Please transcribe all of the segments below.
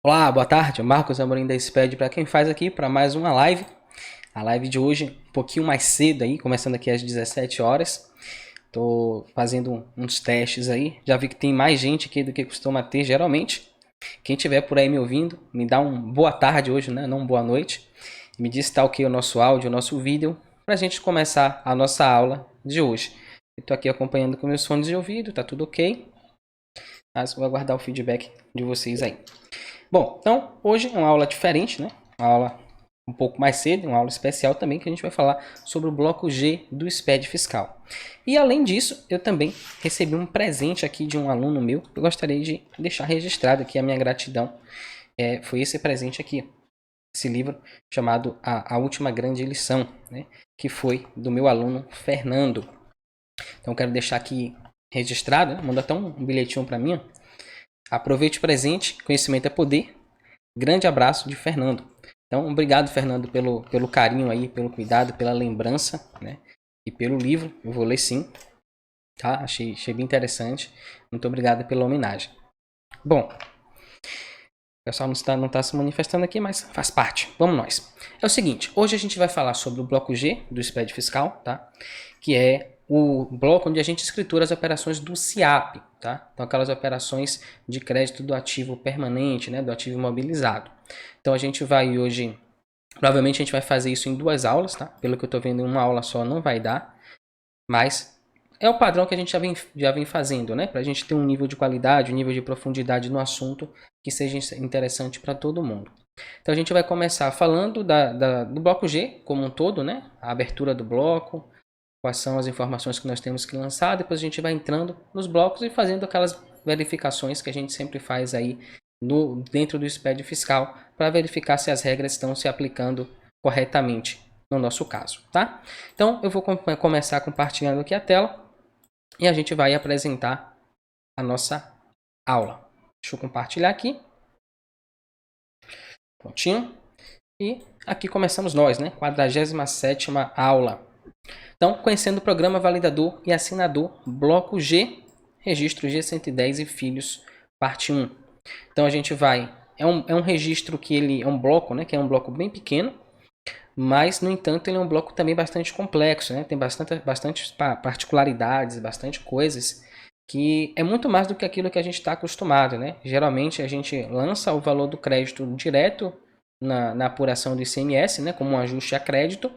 Olá, boa tarde. Marcos Amorim da SPED para quem faz aqui para mais uma live. A live de hoje um pouquinho mais cedo aí, começando aqui às 17 horas. Tô fazendo uns testes aí. Já vi que tem mais gente aqui do que costuma ter geralmente. Quem tiver por aí me ouvindo, me dá um boa tarde hoje, né? Não boa noite. Me diz se tá ok o nosso áudio, o nosso vídeo, para a gente começar a nossa aula de hoje. Estou aqui acompanhando com meus fones de ouvido, tá tudo ok. Mas vou aguardar o feedback de vocês aí. Bom, então hoje é uma aula diferente, né? Uma aula um pouco mais cedo, uma aula especial também, que a gente vai falar sobre o bloco G do SPED Fiscal. E além disso, eu também recebi um presente aqui de um aluno meu. Eu gostaria de deixar registrado aqui a minha gratidão. Foi esse presente aqui, esse livro chamado A Última Grande Lição, né? Que foi do meu aluno Fernando. Então quero deixar aqui registrado, né? Manda até um bilhetinho para mim. Aproveite o presente, conhecimento é poder. Grande abraço de Fernando. Então, obrigado, Fernando, pelo carinho aí, pelo cuidado, pela lembrança, né? E pelo livro. Eu vou ler sim, tá? Achei bem interessante. Muito obrigado pela homenagem. Bom, o pessoal não está se manifestando aqui, mas faz parte. Vamos nós. É o seguinte, hoje a gente vai falar sobre o bloco G do SPED Fiscal, tá? Que é o bloco onde a gente escritura as operações do SIAP, tá? Então, aquelas operações de crédito do ativo permanente, né? Do ativo imobilizado. Então, a gente vai hoje... Provavelmente a gente vai fazer isso em duas aulas, tá? Pelo que eu estou vendo, em uma aula só não vai dar. Mas é o padrão que a gente já vem fazendo, né? Para a gente ter um nível de qualidade, um nível de profundidade no assunto que seja interessante para todo mundo. Então a gente vai começar falando do bloco G como um todo, né? A abertura do bloco, quais são as informações que nós temos que lançar. Depois a gente vai entrando nos blocos e fazendo aquelas verificações que a gente sempre faz aí dentro do SPED fiscal para verificar se as regras estão se aplicando corretamente no nosso caso, tá? Então eu vou começar compartilhando aqui a tela e a gente vai apresentar a nossa aula. Deixa eu compartilhar aqui. Prontinho. E aqui começamos nós, né? 47ª aula. Então, conhecendo o programa validador e assinador, bloco G, registro G110 e filhos, parte 1. Então, a gente vai... É um registro que ele é um bloco, né? Que é um bloco bem pequeno, mas, no entanto, ele é um bloco também bastante complexo, né? Tem bastante particularidades, bastante coisas que é muito mais do que aquilo que a gente está acostumado, né? Geralmente, a gente lança o valor do crédito direto na apuração do ICMS, né? Como um ajuste a crédito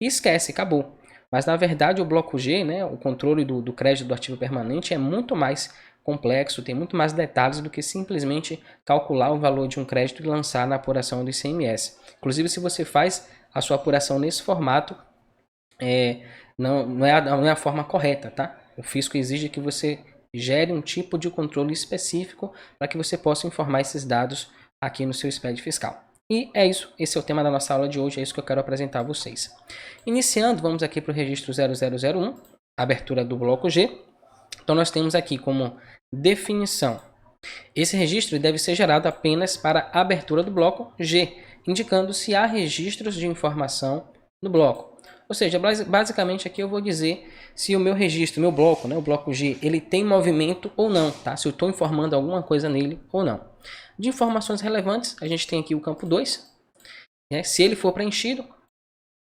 e esquece, acabou. Mas, na verdade, o bloco G, né? O controle do crédito do ativo permanente é muito mais complexo, tem muito mais detalhes do que simplesmente calcular o valor de um crédito e lançar na apuração do ICMS. Inclusive, se você faz a sua apuração nesse formato, não é a forma correta, tá? O fisco exige que você gere um tipo de controle específico para que você possa informar esses dados aqui no seu SPED fiscal. E é isso, esse é o tema da nossa aula de hoje, é isso que eu quero apresentar a vocês. Iniciando, vamos aqui para o registro 0001, abertura do bloco G. Então nós temos aqui como definição: esse registro deve ser gerado apenas para a abertura do bloco G, indicando se há registros de informação no bloco. Ou seja, basicamente aqui eu vou dizer se o meu registro, meu bloco, né, o bloco G, ele tem movimento ou não, tá? Se eu estou informando alguma coisa nele ou não. De informações relevantes, a gente tem aqui o campo 2, né? Se ele for preenchido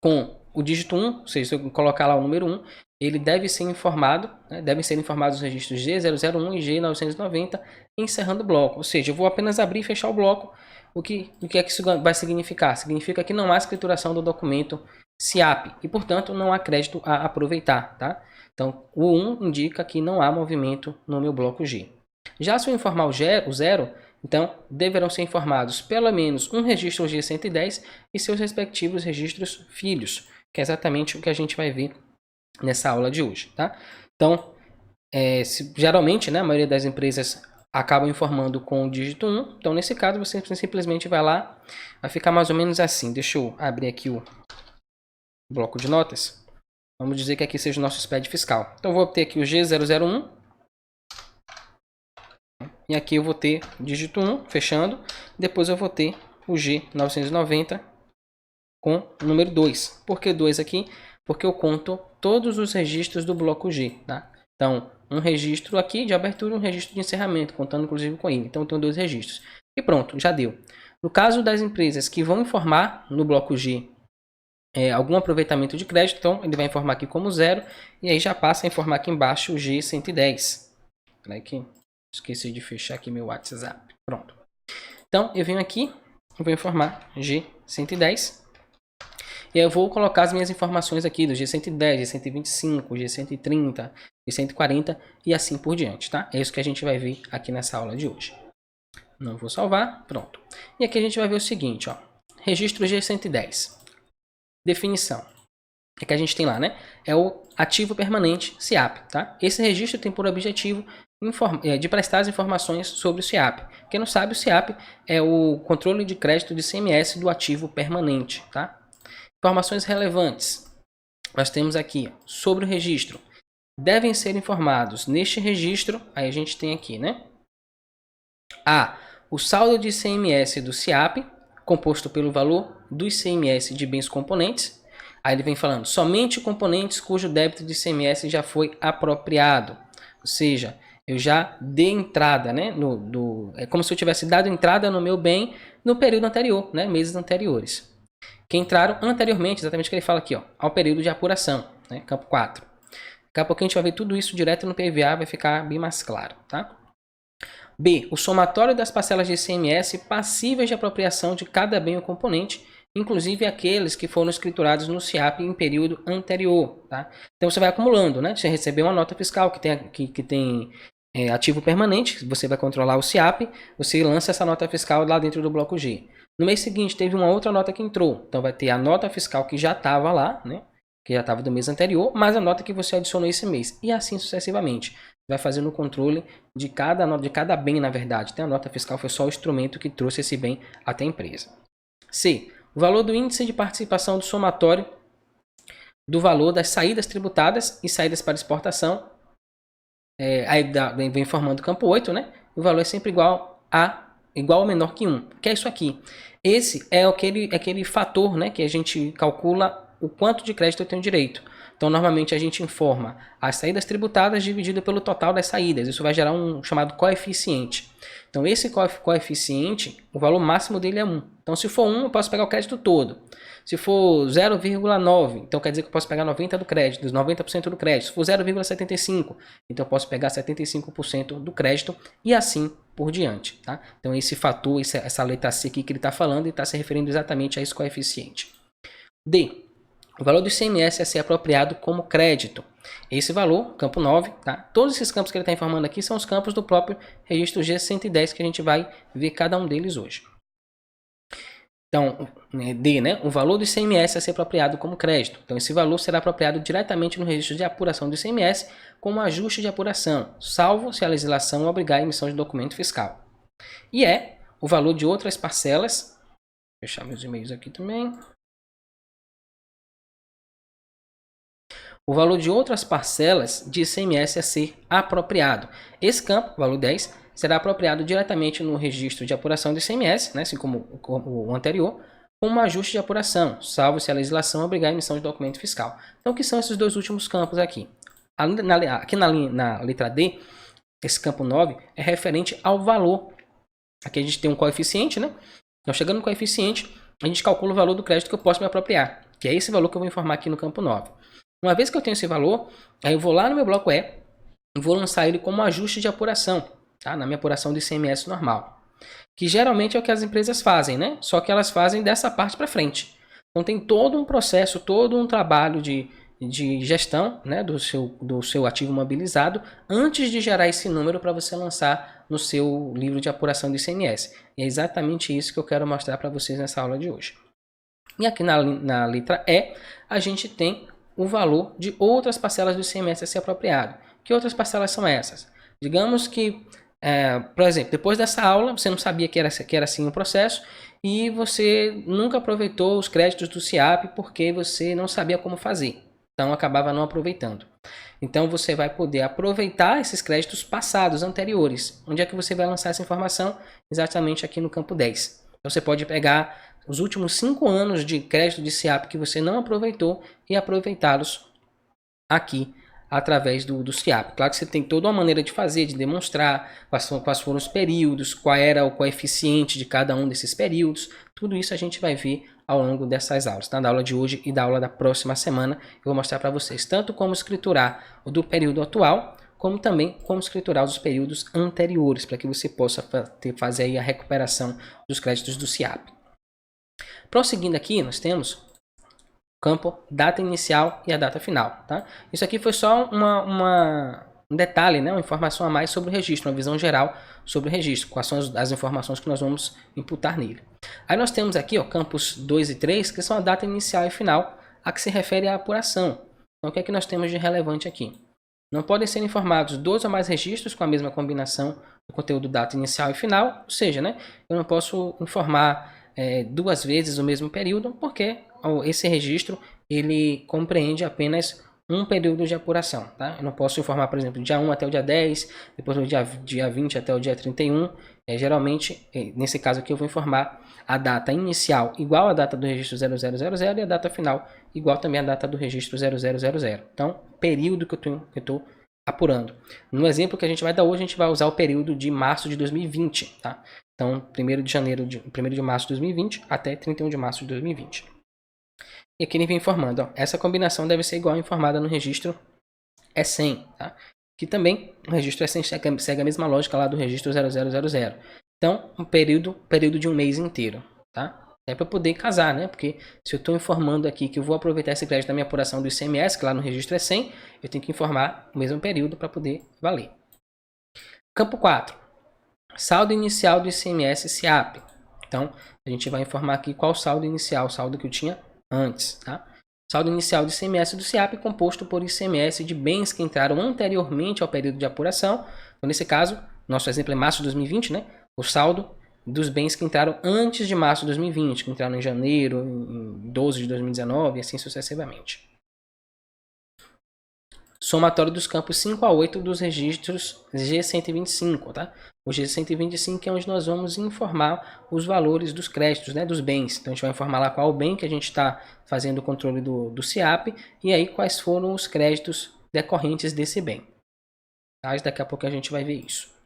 com o dígito 1, ou seja, se eu colocar lá o número 1, ele deve ser informado, né? Devem ser informados os registros G001 e G990, encerrando o bloco. Ou seja, eu vou apenas abrir e fechar o bloco. O que é que isso vai significar? Significa que não há escrituração do documento SIAP e, portanto, não há crédito a aproveitar, tá? Então, o 1 indica que não há movimento no meu bloco G. Já se eu informar o 0, então deverão ser informados pelo menos um registro G110 e seus respectivos registros filhos, que é exatamente o que a gente vai ver nessa aula de hoje, tá? Então, geralmente, né, a maioria das empresas acabam informando com o dígito 1. Então, nesse caso, você simplesmente vai lá, vai ficar mais ou menos assim. Deixa eu abrir aqui o bloco de notas. Vamos dizer que aqui seja o nosso SPED fiscal. Então, eu vou ter aqui o G001. E aqui eu vou ter o dígito 1, fechando. Depois eu vou ter o G990 com o número 2. Por que 2 aqui? Porque eu conto todos os registros do bloco G, tá? Então, um registro aqui de abertura e um registro de encerramento, contando inclusive com ele. Então, eu tenho 2 registros. E pronto, já deu. No caso das empresas que vão informar no bloco G algum aproveitamento de crédito, então ele vai informar aqui como 0, e aí já passa a informar aqui embaixo o G110. Peraí que esqueci de fechar aqui meu WhatsApp. Pronto. Então eu venho aqui, eu vou informar G110, e aí eu vou colocar as minhas informações aqui do G110, G125, G130, G140 e assim por diante, tá? É isso que a gente vai ver aqui nessa aula de hoje. Não vou salvar, pronto. E aqui a gente vai ver o seguinte, ó. Registro G110. Definição. É que a gente tem lá, né? É o ativo permanente SIAP, tá? Esse registro tem por objetivo de prestar as informações sobre o SIAP. Quem não sabe, o SIAP é o controle de crédito de ICMS do ativo permanente, tá? Informações relevantes. Nós temos aqui, ó, sobre o registro. Devem ser informados neste registro, aí a gente tem aqui, né? A. O saldo de ICMS do SIAP, composto pelo valor do ICMS de bens componentes. Aí ele vem falando, somente componentes cujo débito de ICMS já foi apropriado. Ou seja, eu já dei entrada, né? É como se eu tivesse dado entrada no meu bem no período anterior, né? Meses anteriores. Que entraram anteriormente, exatamente o que ele fala aqui, ó, ao período de apuração, né? Campo 4. Daqui a pouco a gente vai ver tudo isso direto no PVA, vai ficar bem mais claro, tá? B. O somatório das parcelas de ICMS passíveis de apropriação de cada bem ou componente, inclusive aqueles que foram escriturados no SIAP em período anterior. Tá? Então você vai acumulando, né? Você recebeu uma nota fiscal que tem ativo permanente, você vai controlar o SIAP, você lança essa nota fiscal lá dentro do bloco G. No mês seguinte teve uma outra nota que entrou, então vai ter a nota fiscal que já estava lá, né? Que já estava do mês anterior, mais a nota que você adicionou esse mês, e assim sucessivamente. Vai fazendo o controle de cada bem, na verdade. Então, a nota fiscal foi só o instrumento que trouxe esse bem até a empresa. C. O valor do índice de participação do somatório do valor das saídas tributadas e saídas para exportação. Aí vem formando o campo 8, né? O valor é sempre igual ou menor que 1, que é isso aqui. Esse é aquele fator, né, que a gente calcula o quanto de crédito eu tenho direito. Então, normalmente a gente informa as saídas tributadas dividido pelo total das saídas. Isso vai gerar um chamado coeficiente. Então, esse coeficiente, o valor máximo dele é 1. Então, se for 1, eu posso pegar o crédito todo. Se for 0,9, então quer dizer que eu posso pegar 90% do crédito, 90% do crédito. Se for 0,75, então eu posso pegar 75% do crédito e assim por diante. Tá? Então, esse fator, essa letra C aqui que ele está falando, ele está se referindo exatamente a esse coeficiente. D. O valor do ICMS a ser apropriado como crédito. Esse valor, campo 9, tá? Todos esses campos que ele está informando aqui são os campos do próprio registro G110 que a gente vai ver cada um deles hoje. Então, D, né? O valor do ICMS a ser apropriado como crédito. Então, esse valor será apropriado diretamente no registro de apuração do ICMS como ajuste de apuração, salvo se a legislação obrigar a emissão de documento fiscal. E o valor de outras parcelas. Vou fechar meus e-mails aqui também. O valor de outras parcelas de ICMS a ser apropriado. Esse campo, valor 10, será apropriado diretamente no registro de apuração do ICMS, né, assim como o anterior, com um ajuste de apuração, salvo se a legislação obrigar a emissão de documento fiscal. Então, o que são esses dois últimos campos aqui? Aqui na letra D, esse campo 9 é referente ao valor. Aqui a gente tem um coeficiente, né? Então, chegando no coeficiente, a gente calcula o valor do crédito que eu posso me apropriar, que é esse valor que eu vou informar aqui no campo 9. Uma vez que eu tenho esse valor, aí eu vou lá no meu bloco E e vou lançar ele como ajuste de apuração, tá? Na minha apuração do ICMS normal. Que geralmente é o que as empresas fazem, né? Só que elas fazem dessa parte para frente. Então tem todo um processo, todo um trabalho de gestão, né, do seu ativo mobilizado antes de gerar esse número para você lançar no seu livro de apuração do ICMS. E é exatamente isso que eu quero mostrar para vocês nessa aula de hoje. E aqui na letra E, a gente tem o valor de outras parcelas do ICMS a ser apropriado. Que outras parcelas são essas? Digamos que, por exemplo, depois dessa aula, você não sabia que era assim o processo e você nunca aproveitou os créditos do SIAP porque você não sabia como fazer. Então, acabava não aproveitando. Então, você vai poder aproveitar esses créditos passados, anteriores. Onde é que você vai lançar essa informação? Exatamente aqui no campo 10. Então, você pode pegar os últimos 5 anos de crédito de SIAP que você não aproveitou e aproveitá-los aqui através do SIAP. Claro que você tem toda uma maneira de fazer, de demonstrar quais foram os períodos, qual era o coeficiente de cada um desses períodos. Tudo isso a gente vai ver ao longo dessas aulas, tá? Da aula de hoje e da aula da próxima semana. Eu vou mostrar para vocês tanto como escriturar o do período atual, como também como escriturar os períodos anteriores, para que você possa fazer aí a recuperação dos créditos do SIAP. Prosseguindo aqui, nós temos campo data inicial e a data final, tá? Isso aqui foi só um detalhe, né? Uma informação a mais sobre o registro, uma visão geral sobre o registro, quais são as informações que nós vamos imputar nele. Aí nós temos aqui, ó, campos 2 e 3, que são a data inicial e final, a que se refere à apuração. Então, o que é que nós temos de relevante aqui? Não podem ser informados 2 ou mais registros com a mesma combinação do conteúdo data inicial e final, ou seja, né? Eu não posso informar 2 vezes o mesmo período, porque esse registro ele compreende apenas um período de apuração. Tá? Eu não posso informar, por exemplo, dia 1 até o dia 10, depois do dia 20 até o dia 31. Geralmente, nesse caso aqui, eu vou informar a data inicial igual à data do registro 0000 e a data final igual também à data do registro 0000. Então, período que eu estou apurando. No exemplo que a gente vai dar hoje, a gente vai usar o período de março de 2020. Tá? Então, 1º de março de 2020 até 31 de março de 2020. E aqui ele vem informando, ó, essa combinação deve ser igual informada no registro E100, tá? Que também o registro E100 segue a mesma lógica lá do registro 0000. Então, um período de um mês inteiro, tá? É para poder casar, né? Porque se eu estou informando aqui que eu vou aproveitar esse crédito da minha apuração do ICMS, que lá no registro é 100, eu tenho que informar o mesmo período para poder valer. Campo 4. Saldo inicial do ICMS SIAP. Então, a gente vai informar aqui qual saldo inicial, o saldo que eu tinha antes, tá? Saldo inicial do ICMS do SIAP composto por ICMS de bens que entraram anteriormente ao período de apuração. Então, nesse caso, nosso exemplo é março de 2020, né? O saldo dos bens que entraram antes de março de 2020, que entraram em janeiro, em 12 de 2019 e assim sucessivamente. Somatório dos campos 5 a 8 dos registros G125, tá? O G125 é onde nós vamos informar os valores dos créditos, né, dos bens. Então a gente vai informar lá qual o bem que a gente está fazendo o controle do SIAP e aí quais foram os créditos decorrentes desse bem. Tá? Daqui a pouco a gente vai ver isso.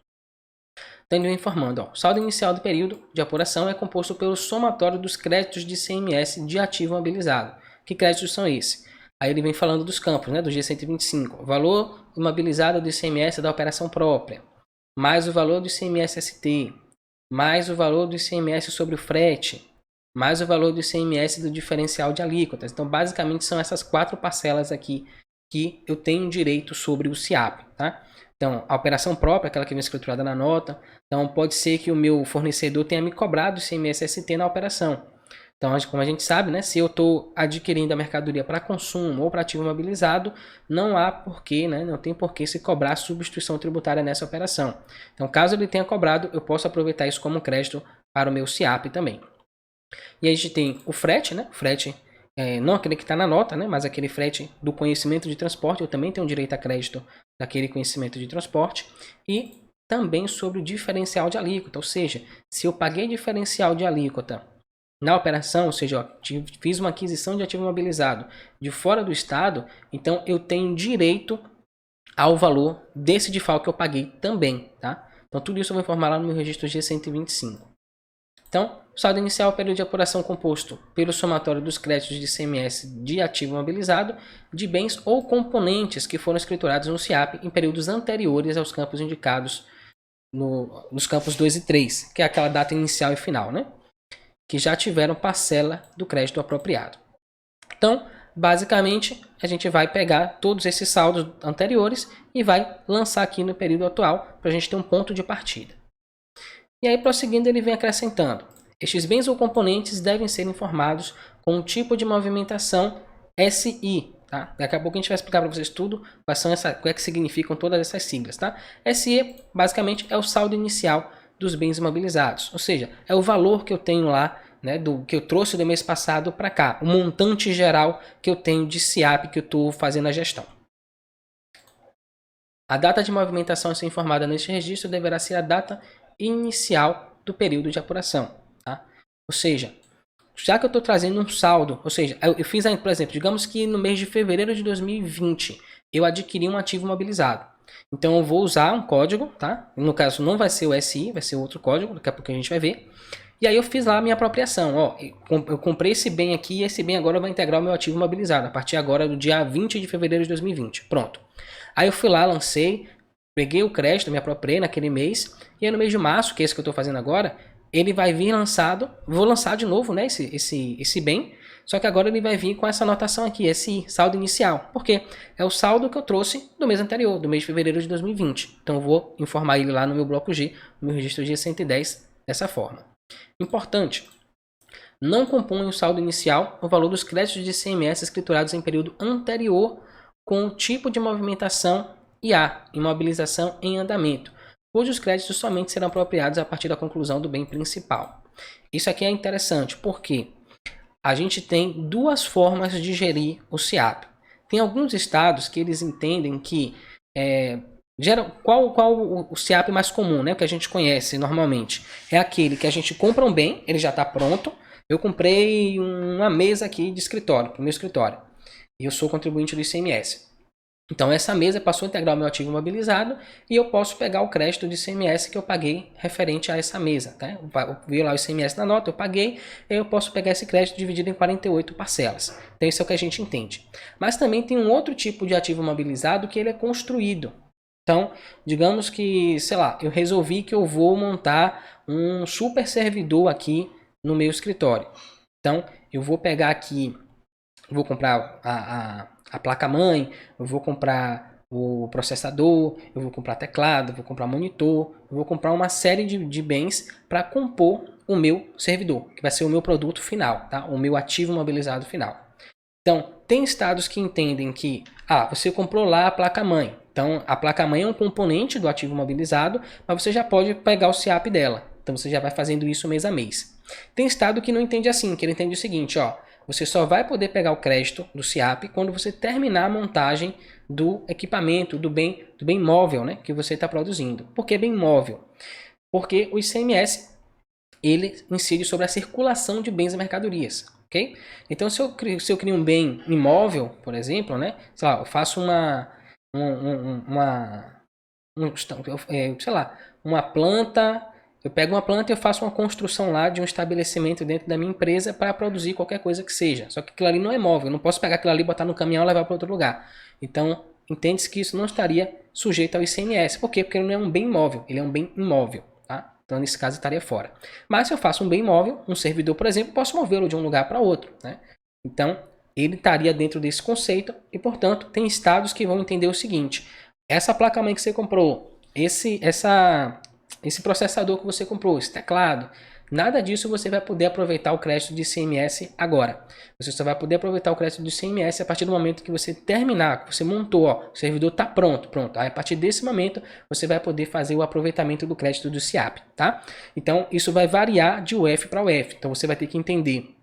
Então, informando, ó, o saldo inicial do período de apuração é composto pelo somatório dos créditos de ICMS de ativo imobilizado. Que créditos são esses? Aí ele vem falando dos campos, né, do G125. Valor imobilizado do ICMS da operação própria, mais o valor do ICMS ST, mais o valor do ICMS sobre o frete, mais o valor do ICMS do diferencial de alíquotas. Então, basicamente, são essas 4 parcelas aqui que eu tenho direito sobre o SIAP, tá? Então, a operação própria, aquela que vem escriturada na nota. Então, pode ser que o meu fornecedor tenha me cobrado o ICMS ST na operação. Então, como a gente sabe, né, se eu estou adquirindo a mercadoria para consumo ou para ativo imobilizado, não há porquê, né, não tem porquê se cobrar substituição tributária nessa operação. Então, caso ele tenha cobrado, eu posso aproveitar isso como crédito para o meu SIAP também. E aí a gente tem o frete, né, o frete, não aquele que está na nota, né, mas aquele frete do conhecimento de transporte, eu também tenho direito a crédito daquele conhecimento de transporte. E também sobre o diferencial de alíquota, ou seja, se eu paguei diferencial de alíquota na operação, ou seja, fiz uma aquisição de ativo imobilizado de fora do estado, então eu tenho direito ao valor desse DIFAL que eu paguei também, tá? Então tudo isso eu vou informar lá no meu registro G125. Então, o saldo inicial é o período de apuração composto pelo somatório dos créditos de ICMS de ativo imobilizado, de bens ou componentes que foram escriturados no SIAP em períodos anteriores aos campos indicados nos campos 2 e 3, que é aquela data inicial e final, né? Que já tiveram parcela do crédito apropriado. Então, basicamente, a gente vai pegar todos esses saldos anteriores e vai lançar aqui no período atual para a gente ter um ponto de partida. E aí, prosseguindo, ele vem acrescentando: estes bens ou componentes devem ser informados com um tipo de movimentação SI. Tá? Daqui a pouco a gente vai explicar para vocês tudo o que é que significam todas essas siglas. Tá? SI, basicamente, é o saldo inicial dos bens imobilizados, ou seja, é o valor que eu tenho lá, né, do que eu trouxe do mês passado para cá, o montante geral que eu tenho de SIAP que eu estou fazendo a gestão. A data de movimentação a ser informada neste registro deverá ser a data inicial do período de apuração, tá? Ou seja, já que eu estou trazendo um saldo, ou seja, eu fiz, por exemplo, digamos que no mês de fevereiro de 2020 eu adquiri um ativo imobilizado. Então eu vou usar um código, tá? No caso não vai ser o SI, vai ser outro código, daqui a pouco a gente vai ver. E aí eu fiz lá a minha apropriação, ó, eu comprei esse bem aqui e esse bem agora vai integrar o meu ativo imobilizado, a partir agora do dia 20 de fevereiro de 2020, pronto. Aí eu fui lá, lancei, peguei o crédito, me apropriei naquele mês, e aí no mês de março, que é esse que eu estou fazendo agora, ele vai vir lançado, vou lançar de novo, né, esse bem, só que agora ele vai vir com essa anotação aqui, esse saldo inicial. Por quê? É o saldo que eu trouxe do mês anterior, do mês de fevereiro de 2020. Então eu vou informar ele lá no meu bloco G, no meu registro G110, dessa forma. Importante, não compõe o saldo inicial o valor dos créditos de ICMS escriturados em período anterior com o tipo de movimentação e a imobilização em andamento, cujos créditos somente serão apropriados a partir da conclusão do bem principal. Isso aqui é interessante, porque a gente tem duas formas de gerir o SIAP. Tem alguns estados que eles entendem que qual o SIAP mais comum, né, que a gente conhece normalmente, é aquele que a gente compra um bem, ele já está pronto. Eu comprei uma mesa aqui de escritório, para o meu escritório, e eu sou contribuinte do ICMS. Então essa mesa passou a integrar o meu ativo imobilizado e eu posso pegar o crédito de ICMS que eu paguei referente a essa mesa. Tá? Eu vi lá o ICMS na nota, eu paguei, e eu posso pegar esse crédito dividido em 48 parcelas. Então isso é o que a gente entende. Mas também tem um outro tipo de ativo imobilizado que ele é construído. Então, digamos que, sei lá, eu resolvi que eu vou montar um super servidor aqui no meu escritório. Então, eu vou pegar aqui, vou comprar a placa-mãe, eu vou comprar o processador, eu vou comprar teclado, eu vou comprar monitor, eu vou comprar uma série de bens para compor o meu servidor, que vai ser o meu produto final, tá? O meu ativo imobilizado final. Então, tem estados que entendem que você comprou lá a placa-mãe. Então, a placa-mãe é um componente do ativo imobilizado, mas você já pode pegar o SIAP dela. Então, você já vai fazendo isso mês a mês. Tem estado que não entende assim, que ele entende o seguinte, ó, você só vai poder pegar o crédito do SIAP quando você terminar a montagem do equipamento, do bem móvel, né, que você está produzindo. Por que bem móvel? Porque o ICMS ele incide sobre a circulação de bens e mercadorias. Okay? Então, se eu crio um bem imóvel, por exemplo, né, sei lá, eu faço uma planta, eu pego uma planta e eu faço uma construção lá de um estabelecimento dentro da minha empresa para produzir qualquer coisa que seja. Só que aquilo ali não é móvel, eu não posso pegar aquilo ali, botar no caminhão e levar para outro lugar. Então, entende-se que isso não estaria sujeito ao ICMS. Por quê? Porque ele não é um bem móvel, ele é um bem imóvel. Tá? Então, nesse caso, estaria fora. Mas se eu faço um bem móvel, um servidor, por exemplo, posso movê-lo de um lugar para outro. Né? Então, ele estaria dentro desse conceito e, portanto, tem estados que vão entender o seguinte. Essa placa-mãe que você comprou, esse processador que você comprou, esse teclado, nada disso você vai poder aproveitar o crédito de ICMS agora. Você só vai poder aproveitar o crédito de ICMS a partir do momento que você terminar, que você montou, o servidor está pronto. Aí, a partir desse momento, você vai poder fazer o aproveitamento do crédito do SIAP, tá? Então, isso vai variar de UF para UF. Então, você vai ter que entender,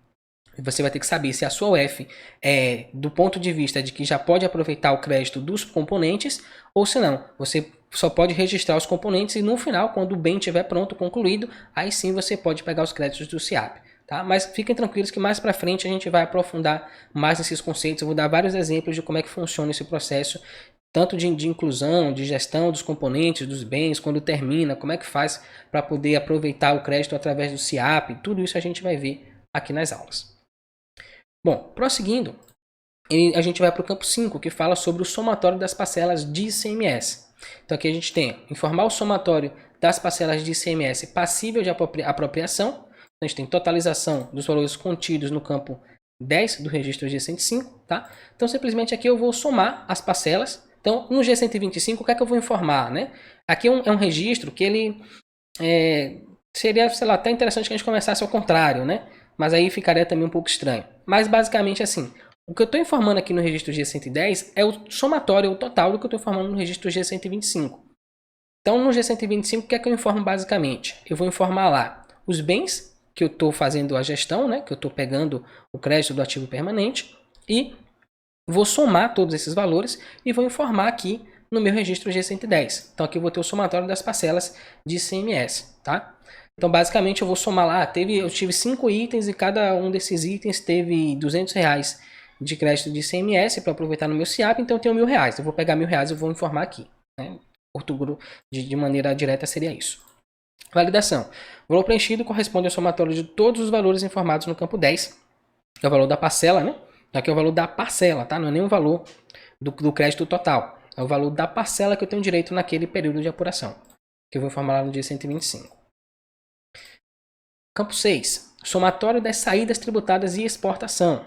você vai ter que saber se a sua UF é do ponto de vista de que já pode aproveitar o crédito dos componentes ou se não. Você só pode registrar os componentes e no final, quando o bem estiver pronto, concluído, aí sim você pode pegar os créditos do SIAP. Tá? Mas fiquem tranquilos que mais para frente a gente vai aprofundar mais nesses conceitos. Eu vou dar vários exemplos de como é que funciona esse processo, tanto de inclusão, de gestão dos componentes, dos bens, quando termina, como é que faz para poder aproveitar o crédito através do SIAP. Tudo isso a gente vai ver aqui nas aulas. Bom, prosseguindo, a gente vai para o campo 5, que fala sobre o somatório das parcelas de ICMS. Então aqui a gente tem informar o somatório das parcelas de ICMS passível de apropriação. A gente tem totalização dos valores contidos no campo 10 do registro G105. Tá? Então simplesmente aqui eu vou somar as parcelas. Então no G125 o que é que eu vou informar? Né? Aqui é um registro que ele seria, sei lá, até interessante que a gente começasse ao contrário, né? Mas aí ficaria também um pouco estranho. Mas basicamente assim, o que eu estou informando aqui no registro G110 é o somatório, o total do que eu estou informando no registro G125. Então no G125 o que é que eu informo basicamente? Eu vou informar lá os bens que eu estou fazendo a gestão, né? Que eu estou pegando o crédito do ativo permanente e vou somar todos esses valores e vou informar aqui no meu registro G110. Então aqui eu vou ter o somatório das parcelas de ICMS, tá? Então, basicamente, eu vou somar lá. Eu tive 5 itens e cada um desses itens teve R$200 de crédito de ICMS para aproveitar no meu SIAP, então eu tenho R$1.000. Eu vou pegar R$1.000 e vou informar aqui. Né? De maneira direta seria isso. Validação. O valor preenchido corresponde ao somatório de todos os valores informados no campo 10, que é o valor da parcela, né? Aqui é o valor da parcela, tá? Não é nem o valor do crédito total. É o valor da parcela que eu tenho direito naquele período de apuração, que eu vou informar lá no dia 125. Campo 6. Somatório das saídas tributadas e exportação.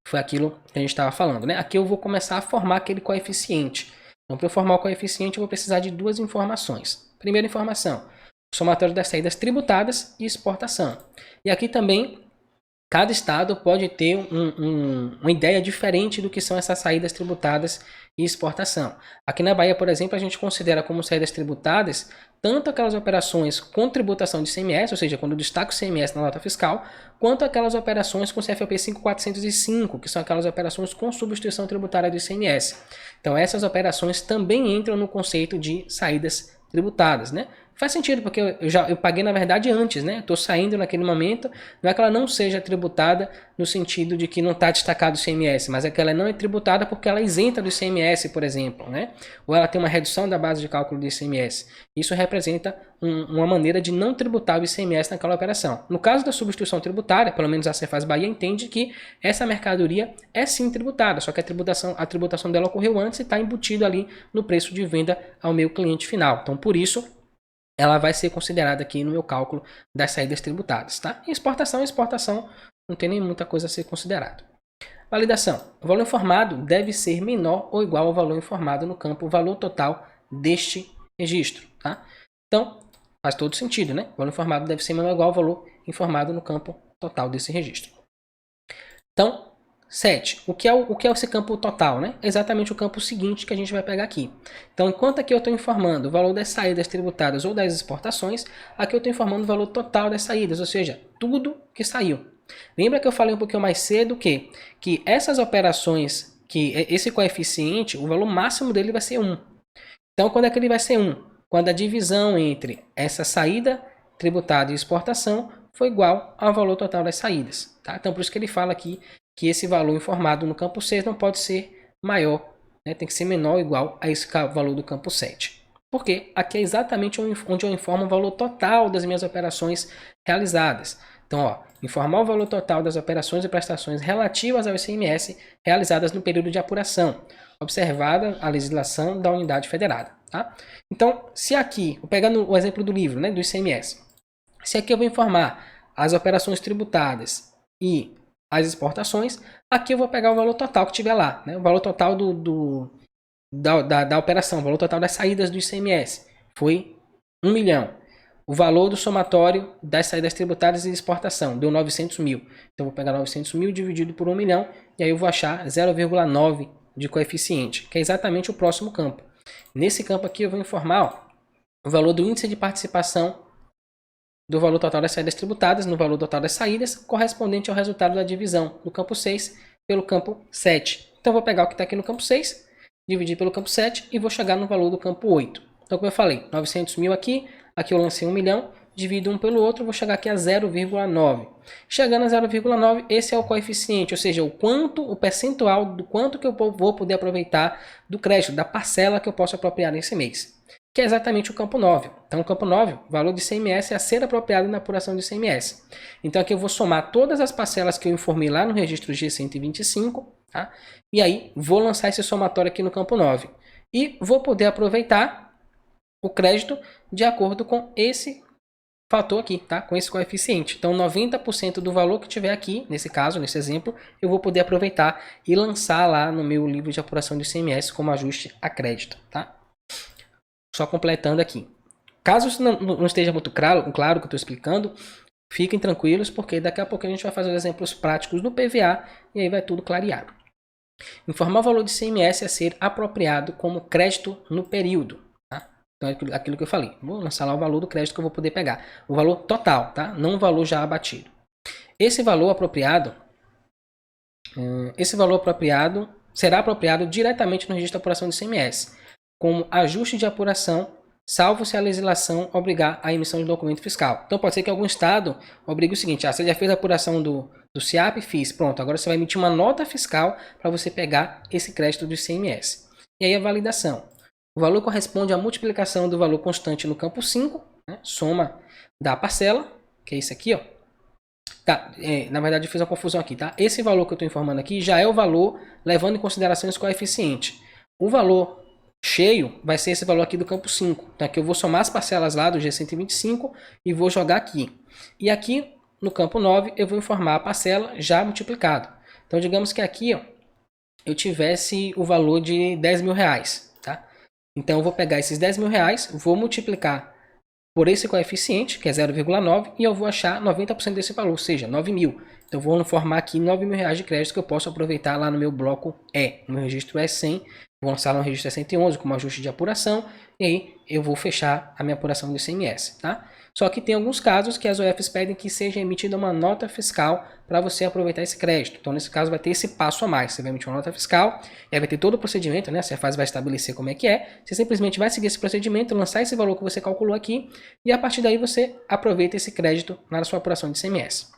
Foi aquilo que a gente estava falando, né? Aqui eu vou começar a formar aquele coeficiente. Então, para eu formar o coeficiente, eu vou precisar de duas informações. Primeira informação, somatório das saídas tributadas e exportação. E aqui também, cada estado pode ter uma ideia diferente do que são essas saídas tributadas e exportação. Aqui na Bahia, por exemplo, a gente considera como saídas tributadas tanto aquelas operações com tributação de ICMS, ou seja, quando eu destaco o ICMS na nota fiscal, quanto aquelas operações com CFOP 5405, que são aquelas operações com substituição tributária do ICMS. Então, essas operações também entram no conceito de saídas tributadas, né? Faz sentido, porque eu paguei, na verdade, antes, né? Estou saindo naquele momento, não é que ela não seja tributada no sentido de que não está destacado o ICMS, mas é que ela não é tributada porque ela é isenta do ICMS, por exemplo, né? Ou ela tem uma redução da base de cálculo do ICMS. Isso representa uma maneira de não tributar o ICMS naquela operação. No caso da substituição tributária, pelo menos a Cefaz Bahia entende que essa mercadoria é sim tributada, só que a tributação dela ocorreu antes e está embutido ali no preço de venda ao meu cliente final. Então, por isso, ela vai ser considerada aqui no meu cálculo das saídas tributadas, tá? E exportação não tem nem muita coisa a ser considerado. Validação. O valor informado deve ser menor ou igual ao valor informado no campo valor total deste registro, tá? Então, faz todo sentido, né? O valor informado deve ser menor ou igual ao valor informado no campo total desse registro. Então, 7. O que é esse campo total, né? Exatamente o campo seguinte que a gente vai pegar aqui. Então, enquanto aqui eu estou informando o valor das saídas tributadas ou das exportações, aqui eu estou informando o valor total das saídas, ou seja, tudo que saiu. Lembra que eu falei um pouquinho mais cedo que essas operações, que esse coeficiente, o valor máximo dele vai ser 1. Então, quando é que ele vai ser 1? Quando a divisão entre essa saída tributada e exportação for igual ao valor total das saídas. Tá? Então, por isso que ele fala aqui que esse valor informado no campo 6 não pode ser maior, né? Tem que ser menor ou igual a esse valor do campo 7. Porque aqui é exatamente onde eu informo o valor total das minhas operações realizadas. Então, ó, informar o valor total das operações e prestações relativas ao ICMS realizadas no período de apuração, observada a legislação da unidade federada. Tá? Então, se aqui, pegando o exemplo do livro, né, do ICMS, se aqui eu vou informar as operações tributadas e as exportações, aqui eu vou pegar o valor total que tiver lá, né? O valor total da operação, o valor total das saídas do ICMS foi 1 milhão. O valor do somatório das saídas tributárias e exportação deu 900 mil. Então, eu vou pegar 900 mil dividido por 1 milhão e aí eu vou achar 0,9 de coeficiente, que é exatamente o próximo campo. Nesse campo aqui eu vou informar o valor do índice de participação do valor total das saídas tributadas no valor total das saídas, correspondente ao resultado da divisão do campo 6 pelo campo 7. Então, eu vou pegar o que está aqui no campo 6, dividir pelo campo 7 e vou chegar no valor do campo 8. Então, como eu falei, 900 mil aqui eu lancei 1 milhão, divido um pelo outro, vou chegar aqui a 0,9. Chegando a 0,9, esse é o coeficiente, ou seja, o percentual do quanto que eu vou poder aproveitar do crédito, da parcela que eu posso apropriar nesse mês. Que é exatamente o campo 9. Então, o campo 9, valor de ICMS é a ser apropriado na apuração de ICMS. Então, aqui eu vou somar todas as parcelas que eu informei lá no registro G125, tá? E aí, vou lançar esse somatório aqui no campo 9. E vou poder aproveitar o crédito de acordo com esse fator aqui, tá? Com esse coeficiente. Então, 90% do valor que tiver aqui, nesse caso, nesse exemplo, eu vou poder aproveitar e lançar lá no meu livro de apuração de ICMS como ajuste a crédito, tá? Só completando aqui. Caso isso não esteja muito claro o que eu estou explicando, fiquem tranquilos, porque daqui a pouco a gente vai fazer os exemplos práticos do PVA e aí vai tudo clareado. Informar o valor de ICMS a ser apropriado como crédito no período. Tá? Então é aquilo que eu falei. Vou lançar lá o valor do crédito que eu vou poder pegar. O valor total, tá? Não o valor já abatido. Esse valor apropriado será apropriado diretamente no registro de apuração de ICMS, como ajuste de apuração, salvo se a legislação obrigar a emissão de documento fiscal. Então, pode ser que algum estado obrigue o seguinte, você já fez a apuração do do SIAP, fiz. Pronto, agora você vai emitir uma nota fiscal para você pegar esse crédito do ICMS. E aí a validação. O valor corresponde à multiplicação do valor constante no campo 5, né? Soma da parcela, que é isso aqui, ó. Tá, na verdade eu fiz uma confusão aqui, tá? Esse valor que eu estou informando aqui já é o valor levando em consideração esse coeficiente. O valor cheio vai ser esse valor aqui do campo 5. Então aqui eu vou somar as parcelas lá do G125 e vou jogar aqui. E aqui no campo 9 eu vou informar a parcela já multiplicada. Então digamos que aqui, ó, eu tivesse o valor de 10 mil reais, tá? Então eu vou pegar esses 10 mil reais, vou multiplicar por esse coeficiente, que é 0,9, e eu vou achar 90% desse valor, ou seja, 9 mil. Então eu vou informar aqui 9 mil reais de crédito que eu posso aproveitar lá no meu bloco E, no meu registro E100, vou lançar lá no registro E111 como ajuste de apuração, e aí eu vou fechar a minha apuração do ICMS, tá? Só que tem alguns casos que as OFs pedem que seja emitida uma nota fiscal para você aproveitar esse crédito. Então, nesse caso, vai ter esse passo a mais. Você vai emitir uma nota fiscal, e aí vai ter todo o procedimento, né? A Cefaz vai estabelecer como é que é. Você simplesmente vai seguir esse procedimento, lançar esse valor que você calculou aqui, e a partir daí você aproveita esse crédito na sua apuração de ICMS.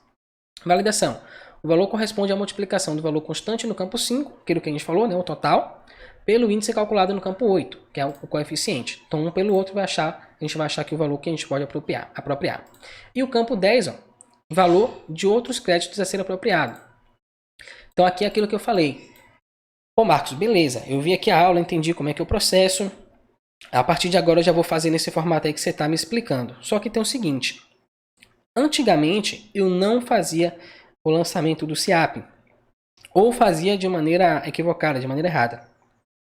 Validação. O valor corresponde à multiplicação do valor constante no campo 5, aquilo que a gente falou, né? O total, pelo índice calculado no campo 8, que é o coeficiente. Então, um pelo outro a gente vai achar aqui o valor que a gente pode apropriar. E o campo 10, ó, valor de outros créditos a ser apropriado. Então, aqui é aquilo que eu falei. Pô, Marcos, beleza, eu vi aqui a aula, entendi como é que é o processo. A partir de agora eu já vou fazer nesse formato aí que você está me explicando. Só que tem o seguinte. Antigamente, eu não fazia o lançamento do SIAP. Ou fazia de maneira equivocada, de maneira errada.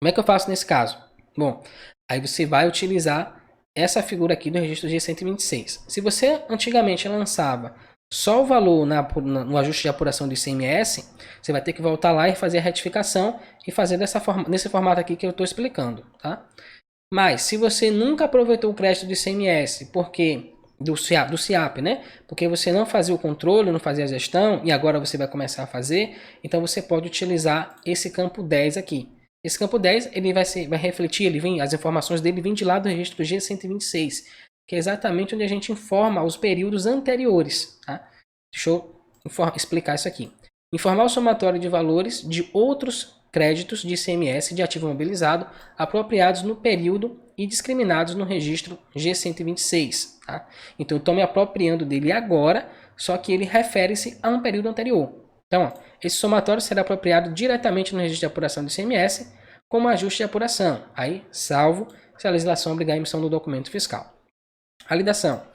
Como é que eu faço nesse caso? Bom, aí você vai utilizar essa figura aqui do registro G126. Se você antigamente lançava só o valor no ajuste de apuração do ICMS, você vai ter que voltar lá e fazer a retificação e fazer nesse formato aqui que eu estou explicando, tá? Mas se você nunca aproveitou o crédito do ICMS porque do SIAP, né? Porque você não fazia o controle, não fazia a gestão e agora você vai começar a fazer, então você pode utilizar esse campo 10 aqui. Esse campo 10 ele vai refletir, as informações dele vêm de lá do registro G126, que é exatamente onde a gente informa os períodos anteriores. Tá? Deixa eu explicar isso aqui. Informar o somatório de valores de outros créditos de ICMS de ativo mobilizado apropriados no período e discriminados no registro G126. Tá? Então eu estou me apropriando dele agora, só que ele refere-se a um período anterior. Então, ó, esse somatório será apropriado diretamente no registro de apuração do ICMS como ajuste de apuração, aí salvo se a legislação obrigar a emissão do documento fiscal. Validação.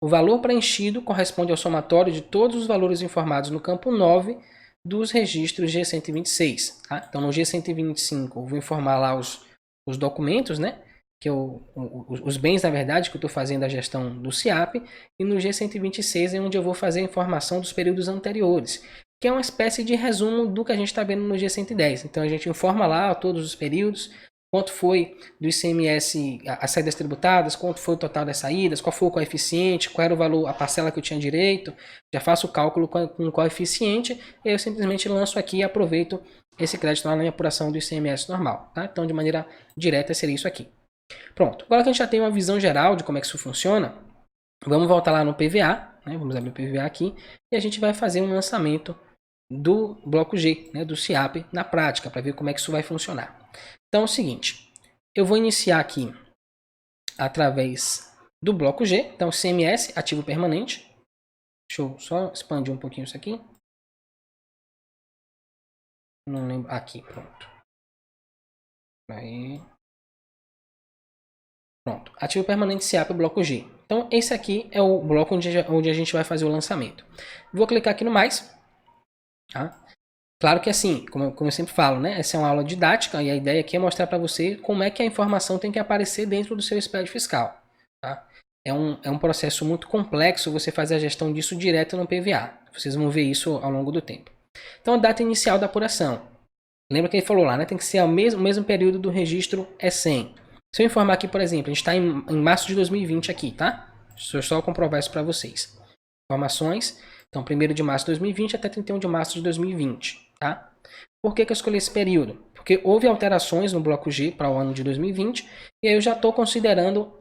O valor preenchido corresponde ao somatório de todos os valores informados no campo 9 dos registros G126. Tá? Então, no G125, eu vou informar lá os documentos, né? Que os bens, na verdade, que eu estou fazendo a gestão do SIAP, e no G126 é onde eu vou fazer a informação dos períodos anteriores, que é uma espécie de resumo do que a gente está vendo no G110. Então a gente informa lá todos os períodos, quanto foi do ICMS as saídas tributadas, quanto foi o total das saídas, qual foi o coeficiente, qual era o valor, a parcela que eu tinha direito, já faço o cálculo com o coeficiente, e eu simplesmente lanço aqui e aproveito esse crédito lá na minha apuração do ICMS normal. Tá? Então de maneira direta seria isso aqui. Pronto, agora que a gente já tem uma visão geral de como é que isso funciona, vamos voltar lá no PVA, né? Vamos abrir o PVA aqui, e a gente vai fazer um lançamento do bloco G, né, do SIAP, na prática, para ver como é que isso vai funcionar. Então é o seguinte, eu vou iniciar aqui através do bloco G, então CMS, ativo permanente. Deixa eu só expandir um pouquinho isso aqui. Não lembro, aqui, pronto. Aí. Pronto, ativo permanente SIAP, bloco G. Então esse aqui é o bloco onde a gente vai fazer o lançamento. Vou clicar aqui no mais. Tá? Claro que assim, como eu sempre falo, né? Essa é uma aula didática e a ideia aqui é mostrar para você como é que a informação tem que aparecer dentro do seu expediente fiscal. Tá? É um processo muito complexo você fazer a gestão disso direto no PVA. Vocês vão ver isso ao longo do tempo. Então a data inicial da apuração. Lembra que ele falou lá, né? Tem que ser o mesmo período do registro E100. Se eu informar aqui, por exemplo, a gente está em março de 2020 aqui, tá? Deixa eu só comprovar isso para vocês. Informações. Então, 1º de março de 2020 até 31 de março de 2020, tá? Por que eu escolhi esse período? Porque houve alterações no bloco G para o ano de 2020 e aí eu já estou considerando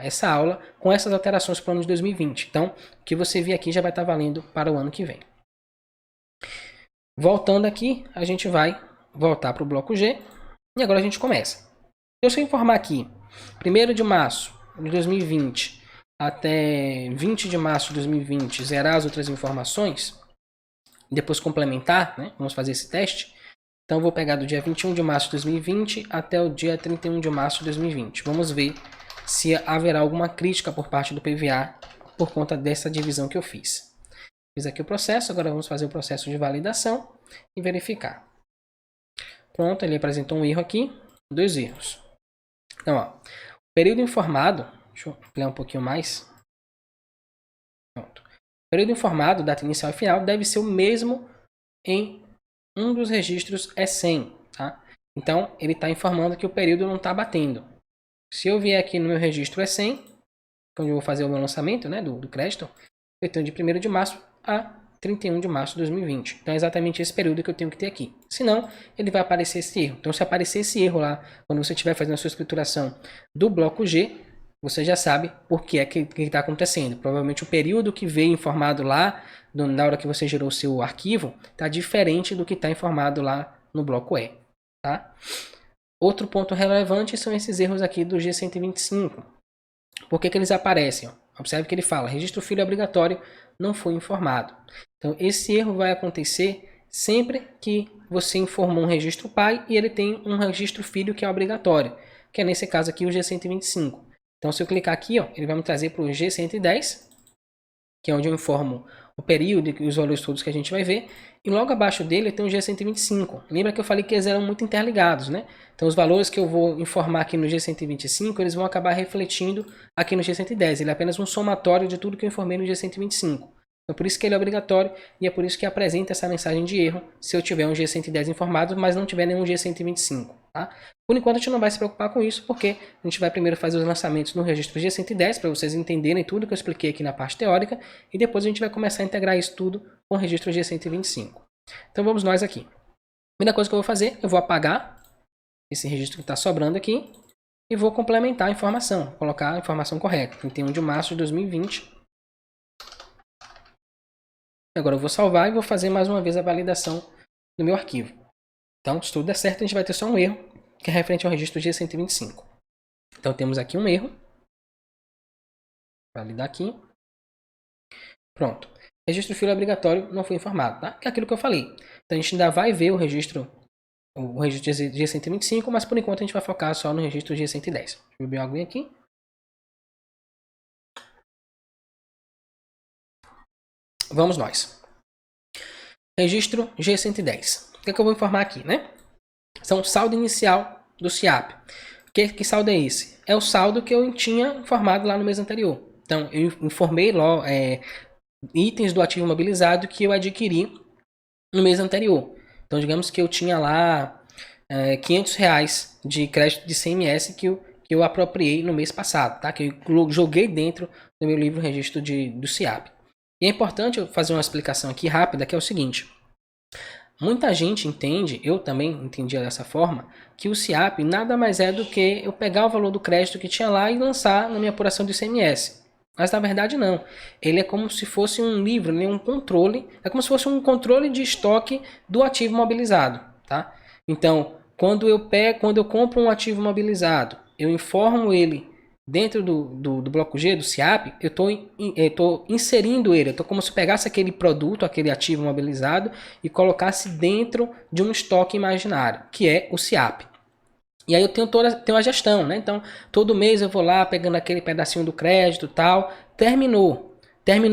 essa aula com essas alterações para o ano de 2020. Então, o que você vê aqui já vai estar valendo para o ano que vem. Voltando aqui, a gente vai voltar para o bloco G e agora a gente começa. Eu só informar aqui, 1º de março de 2020 até 20 de março de 2020, zerar as outras informações, depois complementar, né? Vamos fazer esse teste. Então, vou pegar do dia 21 de março de 2020 até o dia 31 de março de 2020. Vamos ver se haverá alguma crítica por parte do PVA por conta dessa divisão que eu fiz. Fiz aqui o processo, agora vamos fazer o processo de validação e verificar. Pronto, ele apresentou um erro aqui, 2 erros. Então, ó, o período informado, deixa eu ampliar um pouquinho mais. Pronto. O período informado, data inicial e final, deve ser o mesmo em um dos registros é 100, tá? Então, ele está informando que o período não está batendo. Se eu vier aqui no meu registro é 100, onde eu vou fazer o meu lançamento, né, do crédito, eu tenho de 1º de março a 31 de março de 2020. Então, é exatamente esse período que eu tenho que ter aqui. Senão, ele vai aparecer esse erro. Então, se aparecer esse erro lá, quando você estiver fazendo a sua escrituração do bloco G, você já sabe por que é que está acontecendo. Provavelmente o período que veio informado lá, na hora que você gerou o seu arquivo, está diferente do que está informado lá no bloco E. Tá? Outro ponto relevante são esses erros aqui do G125. Por que eles aparecem? Observe que ele fala, registro filho obrigatório não foi informado. Então, esse erro vai acontecer sempre que você informou um registro pai e ele tem um registro filho que é obrigatório, que é nesse caso aqui o G125. Então, se eu clicar aqui, ó, ele vai me trazer para o G110, que é onde eu informo o período e os valores todos que a gente vai ver. E logo abaixo dele tem o G125. Lembra que eu falei que eles eram muito interligados, né? Então, os valores que eu vou informar aqui no G125, eles vão acabar refletindo aqui no G110. Ele é apenas um somatório de tudo que eu informei no G125. Então, por isso que ele é obrigatório e é por isso que apresenta essa mensagem de erro se eu tiver um G110 informado, mas não tiver nenhum G125. Tá? Por enquanto, a gente não vai se preocupar com isso, porque a gente vai primeiro fazer os lançamentos no registro G110, para vocês entenderem tudo que eu expliquei aqui na parte teórica, e depois a gente vai começar a integrar isso tudo com o registro G125. Então, vamos nós aqui. Primeira coisa que eu vou fazer, eu vou apagar esse registro que está sobrando aqui, e vou complementar a informação, colocar a informação correta. 31 de março de 2020. Agora eu vou salvar e vou fazer mais uma vez a validação do meu arquivo. Então, se tudo der certo, a gente vai ter só um erro, que é referente ao registro G125. Então, temos aqui um erro. Validar aqui. Pronto. Registro filho obrigatório não foi informado, tá? Que é aquilo que eu falei. Então, a gente ainda vai ver o registro G125, mas por enquanto a gente vai focar só no registro G110. Deixa eu beber uma aguinha aqui. Vamos nós. Registro G110. O que é que eu vou informar aqui, né? São saldo inicial do SIAP. Que saldo é esse? É o saldo que eu tinha informado lá no mês anterior. Então, eu informei lá itens do ativo imobilizado que eu adquiri no mês anterior. Então, digamos que eu tinha lá R$500 de crédito de CMS que eu apropriei no mês passado, tá? Que eu joguei dentro do meu livro registro do SIAP. E é importante eu fazer uma explicação aqui rápida, que é o seguinte. Muita gente entende, eu também entendia dessa forma, que o SIAP nada mais é do que eu pegar o valor do crédito que tinha lá e lançar na minha apuração do ICMS. Mas na verdade não. Ele é como se fosse um livro, um controle, é como se fosse um controle de estoque do ativo mobilizado, tá? Então, quando eu compro um ativo mobilizado, eu informo ele dentro do bloco G, do SIAP, eu estou inserindo ele. Eu estou como se pegasse aquele produto, aquele ativo mobilizado e colocasse dentro de um estoque imaginário, que é o SIAP. E aí eu tenho a gestão, né? Então, todo mês eu vou lá pegando aquele pedacinho do crédito e tal. Terminou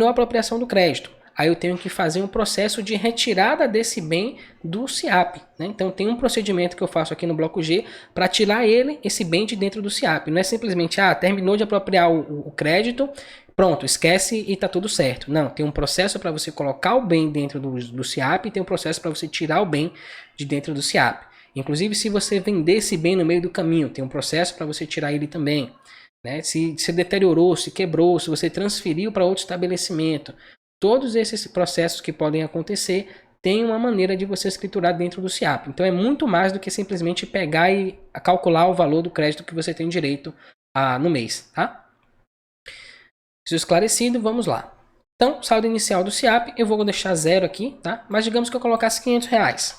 a apropriação do crédito. Aí eu tenho que fazer um processo de retirada desse bem do SIAP, né? Então tem um procedimento que eu faço aqui no bloco G para tirar esse bem de dentro do SIAP. Não é simplesmente, terminou de apropriar o crédito, pronto, esquece e está tudo certo. Não, tem um processo para você colocar o bem dentro do SIAP e tem um processo para você tirar o bem de dentro do SIAP. Inclusive, se você vender esse bem no meio do caminho, tem um processo para você tirar ele também. Né? Se deteriorou, se quebrou, se você transferiu para outro estabelecimento. Todos esses processos que podem acontecer tem uma maneira de você escriturar dentro do SIAP. Então é muito mais do que simplesmente pegar e calcular o valor do crédito que você tem direito no mês. Tá? Isso esclarecido, vamos lá. Então, saldo inicial do SIAP, eu vou deixar 0 aqui, tá? Mas digamos que eu colocasse R$ 500. O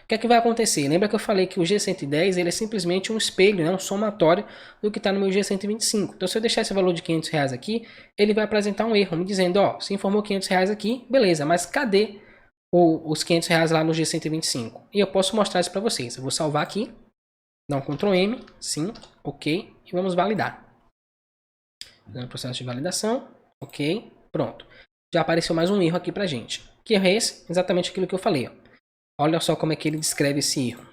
que é que vai acontecer? Lembra que eu falei que o G110 ele é simplesmente um espelho, né? Um somatório do que está no meu G125. Então, se eu deixar esse valor de R$ 500 aqui, ele vai apresentar um erro, me dizendo, ó, se informou R$ 500 aqui, beleza, mas cadê os R$ 500 lá no G125? E eu posso mostrar isso para vocês. Eu vou salvar aqui, dar um Ctrl M, sim, ok, e vamos validar. Fazendo o processo de validação, ok, pronto. Já apareceu mais um erro aqui pra gente. Que erro é esse? Exatamente aquilo que eu falei, ó. Olha só como é que ele descreve esse erro.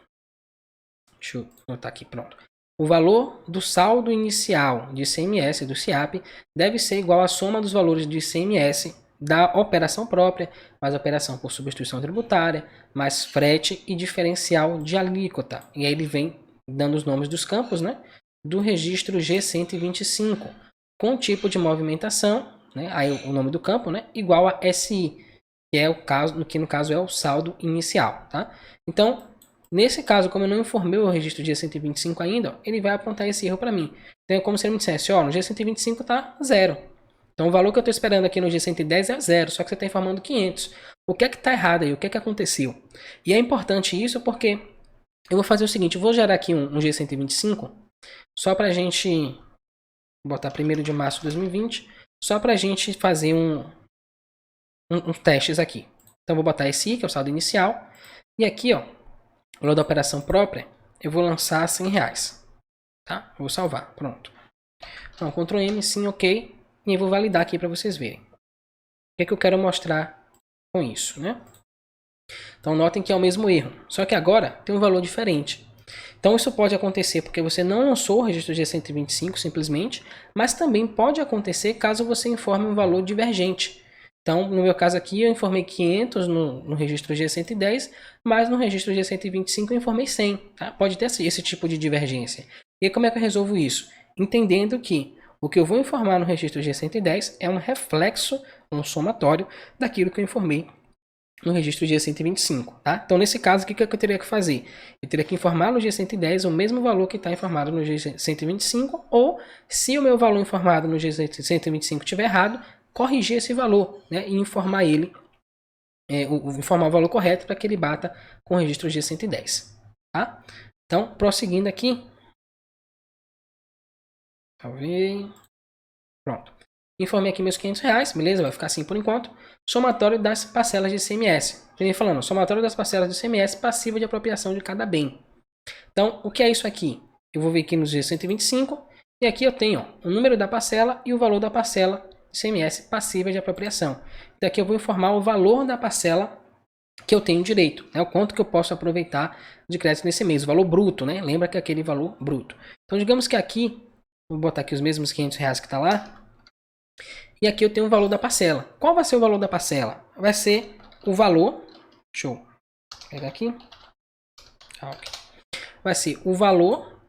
Deixa eu botar aqui, pronto. O valor do saldo inicial de ICMS do SIAP deve ser igual à soma dos valores de ICMS da operação própria, mais operação por substituição tributária, mais frete e diferencial de alíquota. E aí ele vem dando os nomes dos campos, né? Do registro G125, com tipo de movimentação, né? Aí o nome do campo, né? Igual a SI, que é o caso, que no caso é o saldo inicial, tá? Então, nesse caso, como eu não informei o registro G125 ainda, ó, ele vai apontar esse erro para mim. Então é como se ele me dissesse, ó, no G125 tá 0. Então o valor que eu estou esperando aqui no G110 é 0, só que você está informando 500. O que é que está errado aí? O que é que aconteceu? E é importante isso porque eu vou fazer o seguinte, eu vou gerar aqui um G125, só para a gente botar 1º de março de 2020, só para a gente fazer uns testes aqui. Então vou botar esse I, que é o saldo inicial, e aqui, ó, o valor da operação própria, eu vou lançar R$ 100, tá? Vou salvar, pronto. Então, Ctrl M, sim, ok, e eu vou validar aqui para vocês verem. O que é que eu quero mostrar com isso, né? Então notem que é o mesmo erro, só que agora tem um valor diferente. Então isso pode acontecer porque você não lançou o registro G125 simplesmente, mas também pode acontecer caso você informe um valor divergente. Então, no meu caso aqui, eu informei 500 no registro G110, mas no registro G125 eu informei 100. Tá? Pode ter esse tipo de divergência. E aí, como é que eu resolvo isso? Entendendo que o que eu vou informar no registro G110 é um reflexo, um somatório daquilo que eu informei no registro G125, tá? Então, nesse caso, o que eu teria que fazer? Eu teria que informar no G110 o mesmo valor que está informado no G125, ou, se o meu valor informado no G125 estiver errado, corrigir esse valor, né? E informar ele, informar o valor correto para que ele bata com o registro G110, tá? Então, prosseguindo aqui. Talvez. Pronto. Informei aqui meus R$ 500, beleza? Vai ficar assim por enquanto. Somatório das parcelas de ICMS. Vem falando, somatório das parcelas de ICMS passiva de apropriação de cada bem. Então, o que é isso aqui? Eu vou vir aqui no G125 e aqui eu tenho ó, o número da parcela e o valor da parcela de ICMS passiva de apropriação. Daqui eu vou informar o valor da parcela que eu tenho direito, né? O quanto que eu posso aproveitar de crédito nesse mês, o valor bruto, né? Lembra que é aquele valor bruto. Então, digamos que aqui, vou botar aqui os mesmos R$ 500 que está lá. E aqui eu tenho o valor da parcela. Qual vai ser o valor da parcela? Vai ser o valor... Deixa eu pegar aqui. Okay. Vai ser o valor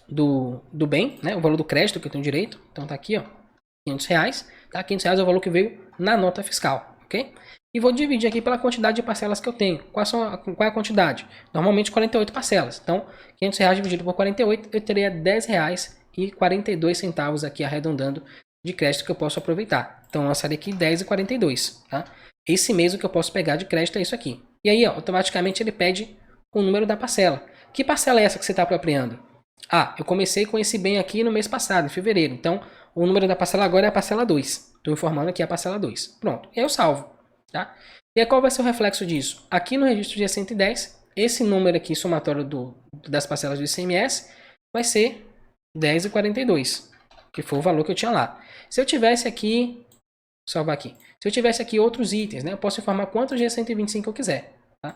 do bem, né? O valor do crédito que eu tenho direito. Então tá aqui, ó. R$ 500. Tá? R$ 500 é o valor que veio na nota fiscal. Ok? E vou dividir aqui pela quantidade de parcelas que eu tenho. Qual é a quantidade? Normalmente 48 parcelas. Então, R$ 500 dividido por 48, eu teria R$10,42 aqui arredondando de crédito que eu posso aproveitar. Então, eu lançaria aqui 10,42, tá? Esse mês o que eu posso pegar de crédito é isso aqui. E aí, ó, automaticamente ele pede o número da parcela. Que parcela é essa que você está apropriando? Ah, eu comecei com esse bem aqui no mês passado, em fevereiro. Então, o número da parcela agora é a parcela 2. Estou informando aqui a parcela 2. Pronto. E aí eu salvo, tá? E aí qual vai ser o reflexo disso? Aqui no registro G110, esse número aqui, somatório das parcelas do ICMS, vai ser 10,42, que foi o valor que eu tinha lá. Se eu tivesse aqui, salvar aqui, se eu tivesse aqui outros itens, né, eu posso informar quantos G125 eu quiser. Tá?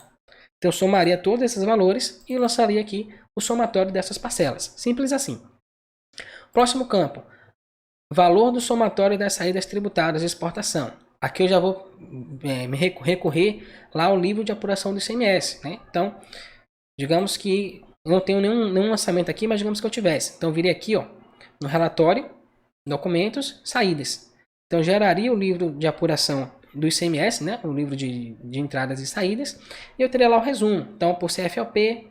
Então eu somaria todos esses valores e lançaria aqui o somatório dessas parcelas. Simples assim. Próximo campo, valor do somatório das saídas tributárias de exportação. Aqui eu já vou me recorrer lá ao livro de apuração do ICMS. Né? Então, digamos que eu não tenho nenhum lançamento aqui, mas digamos que eu tivesse. Então eu viria aqui, ó, no relatório, documentos, saídas. Então geraria o livro de apuração do ICMS, né? O livro de entradas e saídas, e eu teria lá o resumo. Então, por CFLP,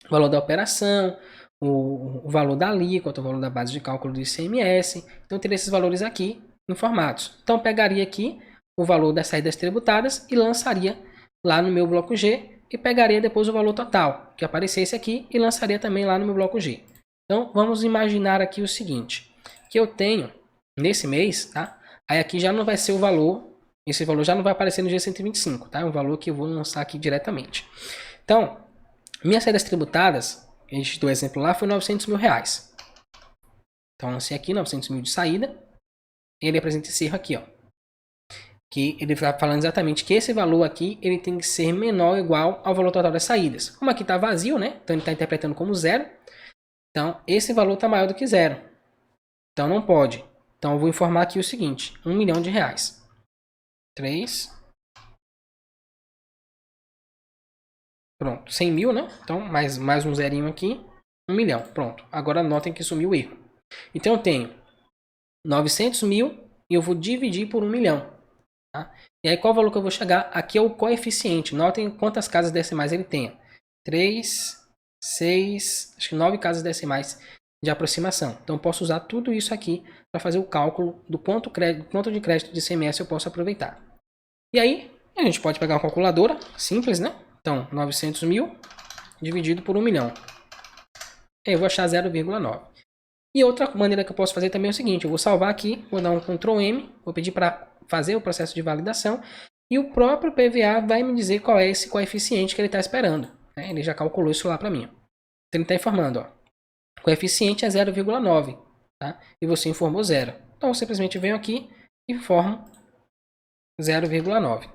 o valor da operação, o valor da alíquota, o valor da base de cálculo do ICMS. Então, eu teria esses valores aqui informados. Então, pegaria aqui o valor das saídas tributadas e lançaria lá no meu bloco G e pegaria depois o valor total, que aparecesse aqui, e lançaria também lá no meu bloco G. Então, vamos imaginar aqui o seguinte, que eu tenho nesse mês, tá? Aí aqui já não vai ser o valor, esse valor já não vai aparecer no G125, tá? É um valor que eu vou lançar aqui diretamente. Então, minhas saídas tributadas, a gente do exemplo lá, foi R$900 mil. Então, lancei aqui 900 mil de saída. Ele apresenta esse erro aqui, ó. Que ele está falando exatamente que esse valor aqui, ele tem que ser menor ou igual ao valor total das saídas. Como aqui está vazio, né? Então, ele está interpretando como zero. Então, esse valor está maior do que zero. Então, não pode. Então, eu vou informar aqui o seguinte. R$1 milhão. 3. Pronto. 100 mil, né? Então, mais um zerinho aqui. 1 milhão. Pronto. Agora, notem que sumiu o erro. Então, eu tenho 900 mil e eu vou dividir por 1 milhão. Tá? E aí, qual o valor que eu vou chegar? Aqui é o coeficiente. Notem quantas casas decimais ele tem. 3, 6, acho que 9 casas decimais de aproximação. Então, eu posso usar tudo isso aqui para fazer o cálculo do quanto de crédito de ICMS eu posso aproveitar. E aí, a gente pode pegar uma calculadora simples, né? Então, 900 mil dividido por 1 milhão. Eu vou achar 0,9. E outra maneira que eu posso fazer também é o seguinte, eu vou salvar aqui, vou dar um Ctrl M, vou pedir para fazer o processo de validação e o próprio PVA vai me dizer qual é esse coeficiente que ele está esperando. Né? Ele já calculou isso lá para mim. Então ele está informando, ó, o coeficiente é 0,9, tá? E você informou 0. Então eu simplesmente venho aqui e informo 0,9.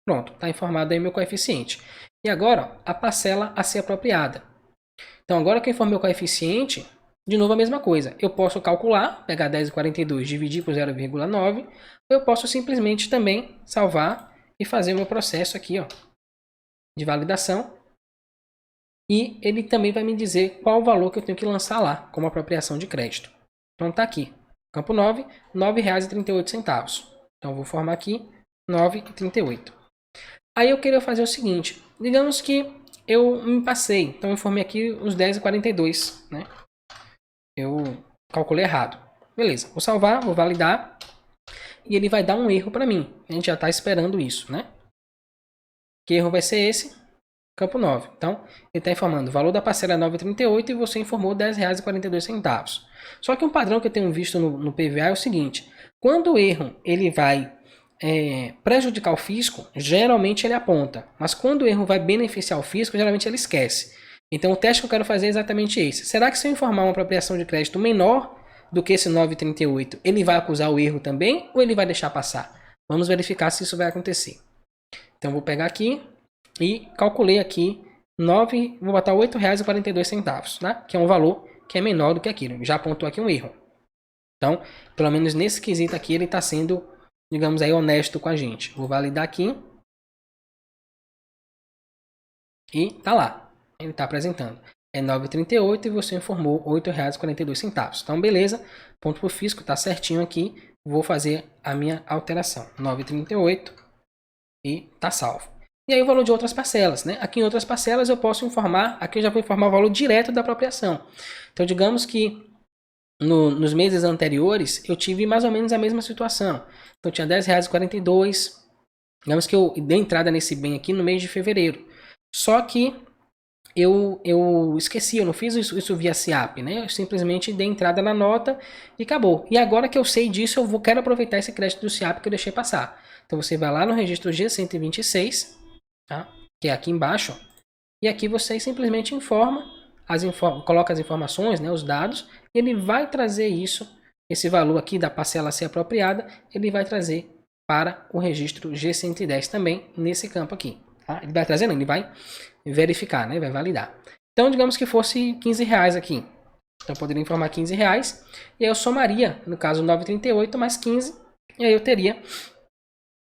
Pronto, está informado aí meu coeficiente. E agora, ó, a parcela a ser apropriada. Então agora que eu informei o coeficiente, de novo a mesma coisa. Eu posso calcular, pegar 10,42 e dividir por 0,9. Ou eu posso simplesmente também salvar e fazer o meu processo aqui, ó, de validação. E ele também vai me dizer qual o valor que eu tenho que lançar lá como apropriação de crédito. Então tá aqui. Campo 9, R$ 9,38. Então vou formar aqui 9,38. Aí eu queria fazer o seguinte. Digamos que eu me passei. Então eu informei aqui os 10,42, né? Eu calculei errado. Beleza, vou salvar, vou validar. E ele vai dar um erro para mim. A gente já está esperando isso, né? Que erro vai ser esse? Campo 9. Então, ele está informando o valor da parcela é 9,38 e você informou R$ 10,42. Só que um padrão que eu tenho visto no PVA é o seguinte. Quando o erro ele vai prejudicar o fisco, geralmente ele aponta. Mas quando o erro vai beneficiar o fisco, geralmente ele esquece. Então, o teste que eu quero fazer é exatamente esse. Será que se eu informar uma apropriação de crédito menor do que esse 9,38, ele vai acusar o erro também ou ele vai deixar passar? Vamos verificar se isso vai acontecer. Então, vou pegar aqui e calculei aqui vou botar R$ 8,42, tá? Que é um valor que é menor do que aquilo. Já apontou aqui um erro. Então, pelo menos nesse quesito aqui, ele está sendo, digamos aí, honesto com a gente. Vou validar aqui. E tá lá. Ele está apresentando. É 9,38 e você informou R$ 8,42. Então, beleza. Ponto para o fisco, está certinho aqui. Vou fazer a minha alteração. 9,38 e está salvo. E aí o valor de outras parcelas, né? Aqui em outras parcelas eu posso informar, aqui eu já vou informar o valor direto da apropriação. Então, digamos que nos meses anteriores eu tive mais ou menos a mesma situação. Então, eu tinha R$ 10,42. Digamos que eu dei entrada nesse bem aqui no mês de fevereiro. Só que eu esqueci, eu não fiz isso via SIAP, né? Eu simplesmente dei entrada na nota e acabou. E agora que eu sei disso, quero aproveitar esse crédito do SIAP que eu deixei passar. Então você vai lá no registro G126, tá? Que é aqui embaixo, e aqui você simplesmente coloca as informações, né, os dados, e ele vai trazer esse valor aqui da parcela a ser apropriada, ele vai trazer para o registro G110 também, nesse campo aqui. Tá? Ele vai trazer, não, ele vai verificar, né? Vai validar. Então, digamos que fosse R$15 aqui. Então, eu poderia informar R$15. E aí eu somaria, no caso, 9,38 mais 15. E aí eu teria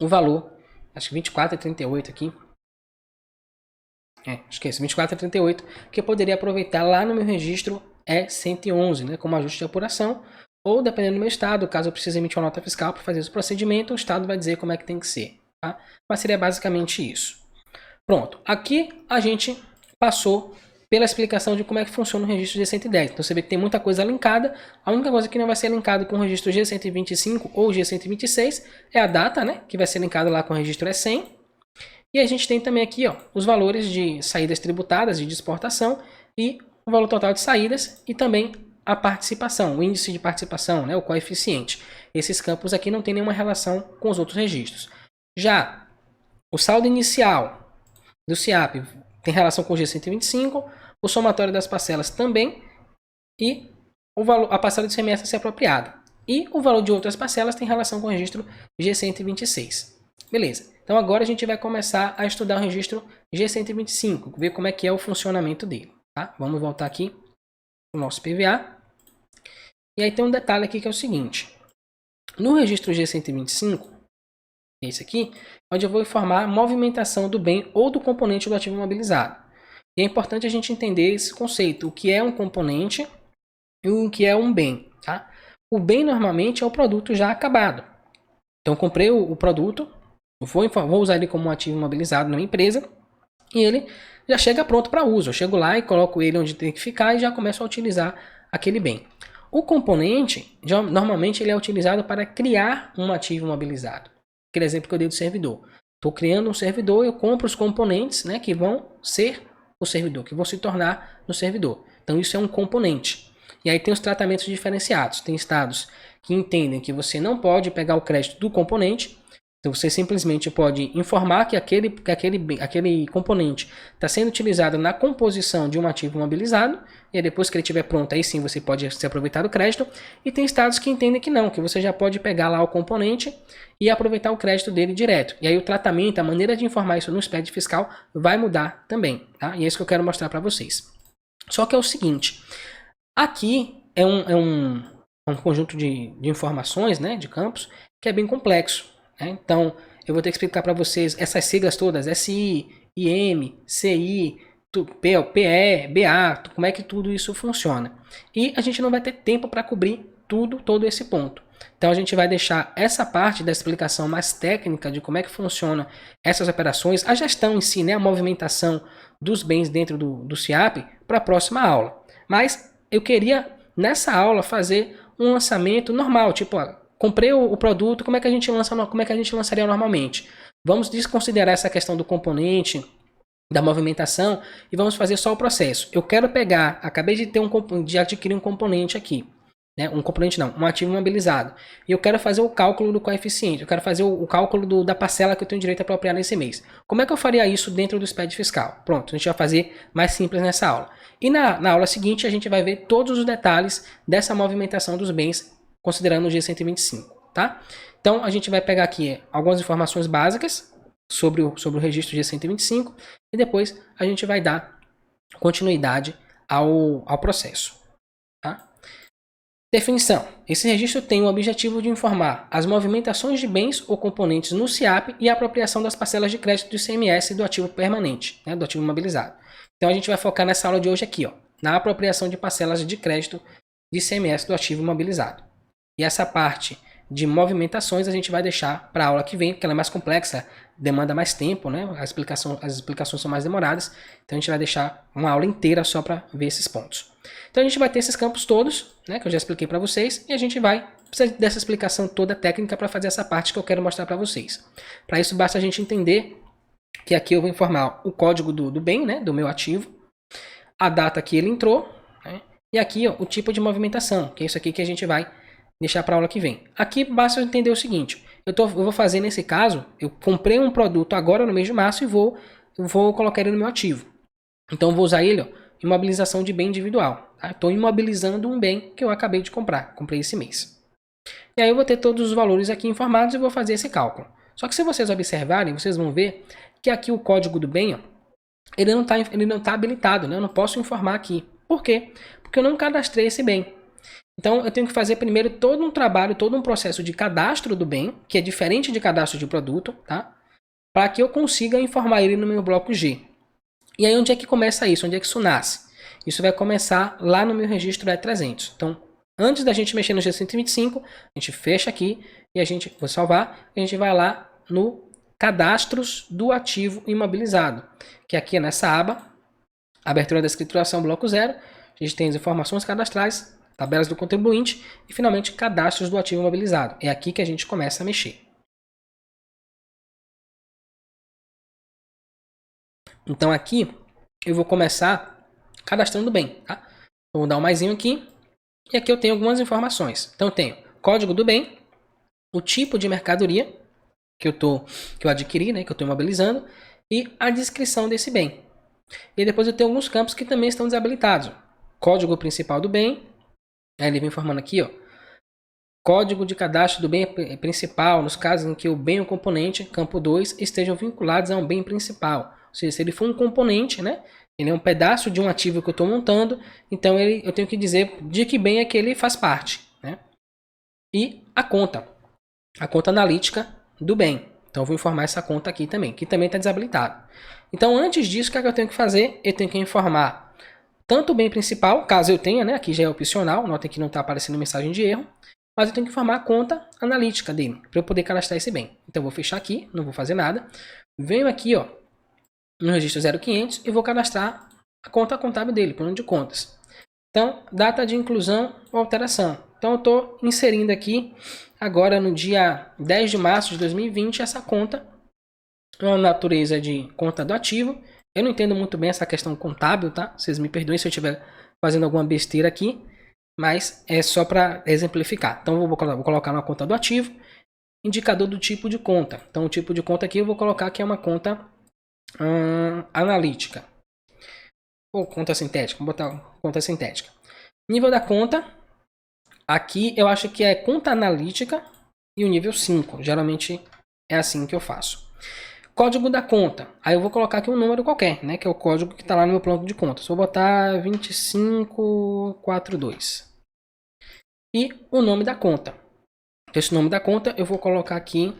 o valor, acho que 24,38 aqui. Acho que é esse, 24,38. Que eu poderia aproveitar lá no meu registro E111, né? Como ajuste de apuração. Ou, dependendo do meu estado, caso eu precise emitir uma nota fiscal para fazer esse procedimento, o estado vai dizer como é que tem que ser. Tá? Mas seria basicamente isso. Pronto, aqui a gente passou pela explicação de como é que funciona o registro G110. Então você vê que tem muita coisa linkada, a única coisa que não vai ser linkado com o registro G125 ou G126 é a data, né, que vai ser linkado lá com o registro E100. E a gente tem também aqui, ó, os valores de saídas tributadas e de exportação e o valor total de saídas e também a participação, o índice de participação, né, o coeficiente. Esses campos aqui não tem nenhuma relação com os outros registros. Já o saldo inicial do SIAP tem relação com o G125, o somatório das parcelas também e o valor, a parcela de ICMS a ser apropriada. E o valor de outras parcelas tem relação com o registro G126. Beleza. Então agora a gente vai começar a estudar o registro G125, ver como é que é o funcionamento dele. Tá? Vamos voltar aqui para o nosso PVA. E aí tem um detalhe aqui que é o seguinte. No registro G125, esse aqui, onde eu vou informar a movimentação do bem ou do componente do ativo imobilizado. E é importante a gente entender esse conceito, o que é um componente e o que é um bem. Tá? O bem normalmente é o produto já acabado. Então eu comprei o produto, vou usar ele como um ativo imobilizado na minha empresa e ele já chega pronto para uso. Eu chego lá e coloco ele onde tem que ficar e já começo a utilizar aquele bem. O componente, normalmente ele é utilizado para criar um ativo imobilizado. Aquele exemplo que eu dei do servidor. Estou criando um servidor, eu compro os componentes, né, que vão ser o servidor, que vão se tornar no servidor. Então isso é um componente. E aí tem os tratamentos diferenciados. Tem estados que entendem que você não pode pegar o crédito do componente. Então você simplesmente pode informar que aquele componente está sendo utilizado na composição de um ativo imobilizado. E aí depois que ele estiver pronto, aí sim você pode se aproveitar do crédito. E tem estados que entendem que não, que você já pode pegar lá o componente e aproveitar o crédito dele direto. E aí o tratamento, a maneira de informar isso no SPED fiscal vai mudar também. Tá? E é isso que eu quero mostrar para vocês. Só que é o seguinte, aqui é um conjunto de informações, né, de campos, que é bem complexo. Então, eu vou ter que explicar para vocês essas siglas todas, SI, IM, CI, PE, BA, como é que tudo isso funciona. E a gente não vai ter tempo para cobrir todo esse ponto. Então, a gente vai deixar essa parte da explicação mais técnica de como é que funciona essas operações, a gestão em si, né, a movimentação dos bens dentro do SIAP, para a próxima aula. Mas eu queria, nessa aula, fazer um lançamento normal, tipo, comprei o produto, como é que a gente lançaria normalmente? Vamos desconsiderar essa questão do componente, da movimentação e vamos fazer só o processo. Eu quero pegar, acabei de adquirir um componente aqui, né? Um ativo imobilizado. E eu quero fazer o cálculo do coeficiente, eu quero fazer o cálculo da parcela que eu tenho direito a apropriar nesse mês. Como é que eu faria isso dentro do SPED fiscal? Pronto, a gente vai fazer mais simples nessa aula. E na aula seguinte a gente vai ver todos os detalhes dessa movimentação dos bens considerando o G125, tá? Então, a gente vai pegar aqui algumas informações básicas sobre o registro G125 e depois a gente vai dar continuidade ao processo, tá? Definição. Esse registro tem o objetivo de informar as movimentações de bens ou componentes no SIAP e a apropriação das parcelas de crédito do ICMS do ativo permanente, né, do ativo imobilizado. Então, a gente vai focar nessa aula de hoje aqui, ó, na apropriação de parcelas de crédito de ICMS do ativo imobilizado. E essa parte de movimentações a gente vai deixar para a aula que vem, porque ela é mais complexa, demanda mais tempo, né? As explicações são mais demoradas, então a gente vai deixar uma aula inteira só para ver esses pontos. Então a gente vai ter esses campos todos, né, que eu já expliquei para vocês, e a gente vai precisar dessa explicação toda técnica para fazer essa parte que eu quero mostrar para vocês. Para isso basta a gente entender que aqui eu vou informar o código do bem, né, do meu ativo, a data que ele entrou, né, e aqui ó, o tipo de movimentação, que é isso aqui que a gente vai deixar para a aula que vem. Aqui basta eu entender o seguinte, eu vou fazer nesse caso, eu comprei um produto agora no mês de março e vou colocar ele no meu ativo. Então eu vou usar ele, ó, imobilização de bem individual. Tá? Estou imobilizando um bem que eu acabei de comprar, comprei esse mês. E aí eu vou ter todos os valores aqui informados e vou fazer esse cálculo. Só que se vocês observarem, vocês vão ver que aqui o código do bem, ó, ele não tá habilitado, né? Eu não posso informar aqui. Por quê? Porque eu não cadastrei esse bem. Então, eu tenho que fazer primeiro todo um trabalho, todo um processo de cadastro do bem, que é diferente de cadastro de produto, tá? Para que eu consiga informar ele no meu bloco G. E aí, onde é que começa isso? Onde é que isso nasce? Isso vai começar lá no meu registro E300. Então, antes da gente mexer no G125, a gente fecha aqui e vou salvar, a gente vai lá no cadastros do ativo imobilizado, que aqui é nessa aba, Abertura da escrituração, bloco 0. A gente tem as informações cadastrais, tabelas do contribuinte e, finalmente, cadastros do ativo imobilizado. É aqui que a gente começa a mexer. Então, aqui eu vou começar cadastrando o bem. Tá? Então, vou dar um maisinho aqui. E aqui eu tenho algumas informações. Então, eu tenho código do bem, o tipo de mercadoria que eu adquiri, né, que eu estou imobilizando, e a descrição desse bem. E depois eu tenho alguns campos que também estão desabilitados. Código principal do bem. Aí ele vem informando aqui, ó. Código de cadastro do bem principal, nos casos em que o bem ou componente, campo 2, estejam vinculados a um bem principal. Ou seja, se ele for um componente, né? Ele é um pedaço de um ativo que eu estou montando, então eu tenho que dizer de que bem é que ele faz parte. Né? E a conta analítica do bem. Então eu vou informar essa conta aqui também, que também está desabilitado. Então antes disso, o que é que eu tenho que fazer? Eu tenho que informar tanto o bem principal, caso eu tenha, né? Aqui já é opcional, notem que não está aparecendo mensagem de erro. Mas eu tenho que informar a conta analítica dele, para eu poder cadastrar esse bem. Então eu vou fechar aqui, não vou fazer nada. Venho aqui, ó, no registro 0500 e vou cadastrar a conta contábil dele, plano de contas. Então, data de inclusão ou alteração. Então eu estou inserindo aqui, agora no dia 10 de março de 2020, essa conta. Uma natureza de conta do ativo. Eu não entendo muito bem essa questão contábil, tá? Vocês me perdoem se eu estiver fazendo alguma besteira aqui. Mas é só para exemplificar. Então eu vou colocar na conta do ativo, indicador do tipo de conta. Então o tipo de conta aqui eu vou colocar que é uma conta analítica. Ou conta sintética, vou botar conta sintética. Nível da conta, aqui eu acho que é conta analítica e o nível 5. Geralmente é assim que eu faço. Código da conta. Aí eu vou colocar aqui um número qualquer, né? Que é o código que está lá no meu plano de contas. Vou botar 2542. E o nome da conta. Esse nome da conta eu vou colocar aqui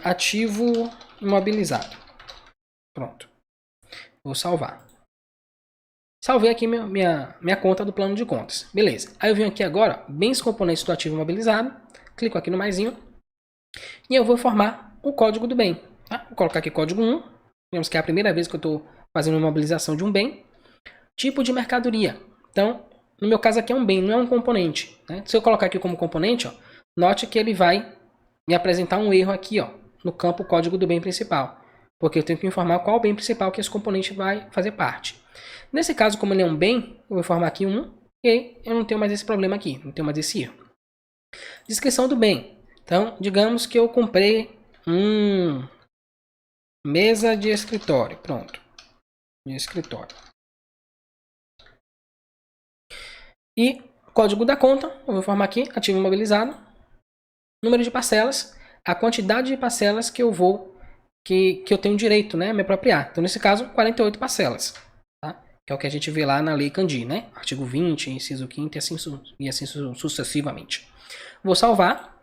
ativo imobilizado. Pronto. Vou salvar. Salvei aqui minha conta do plano de contas. Beleza. Aí eu venho aqui agora, bens componentes do ativo imobilizado. Clico aqui no maisinho. E eu vou formar o código do bem. Tá? Vou colocar aqui código 1. Digamos que é a primeira vez que eu estou fazendo uma imobilização de um bem. Tipo de mercadoria. Então, no meu caso aqui é um bem, não é um componente. Né? Se eu colocar aqui como componente, ó, note que ele vai me apresentar um erro aqui, ó, no campo código do bem principal. Porque eu tenho que informar qual bem principal que esse componente vai fazer parte. Nesse caso, como ele é um bem, eu vou informar aqui 1. E aí eu não tenho mais esse problema aqui, não tenho mais esse erro. Descrição do bem. Então, digamos que eu comprei mesa de escritório. Pronto. De escritório. E código da conta, eu vou informar aqui, ativo imobilizado. Número de parcelas, a quantidade de parcelas que eu tenho direito, né, me apropriar. Então, nesse caso, 48 parcelas. Tá? Que é o que a gente vê lá na Lei Candir, né? Artigo 20, inciso 5º e assim sucessivamente. Vou salvar.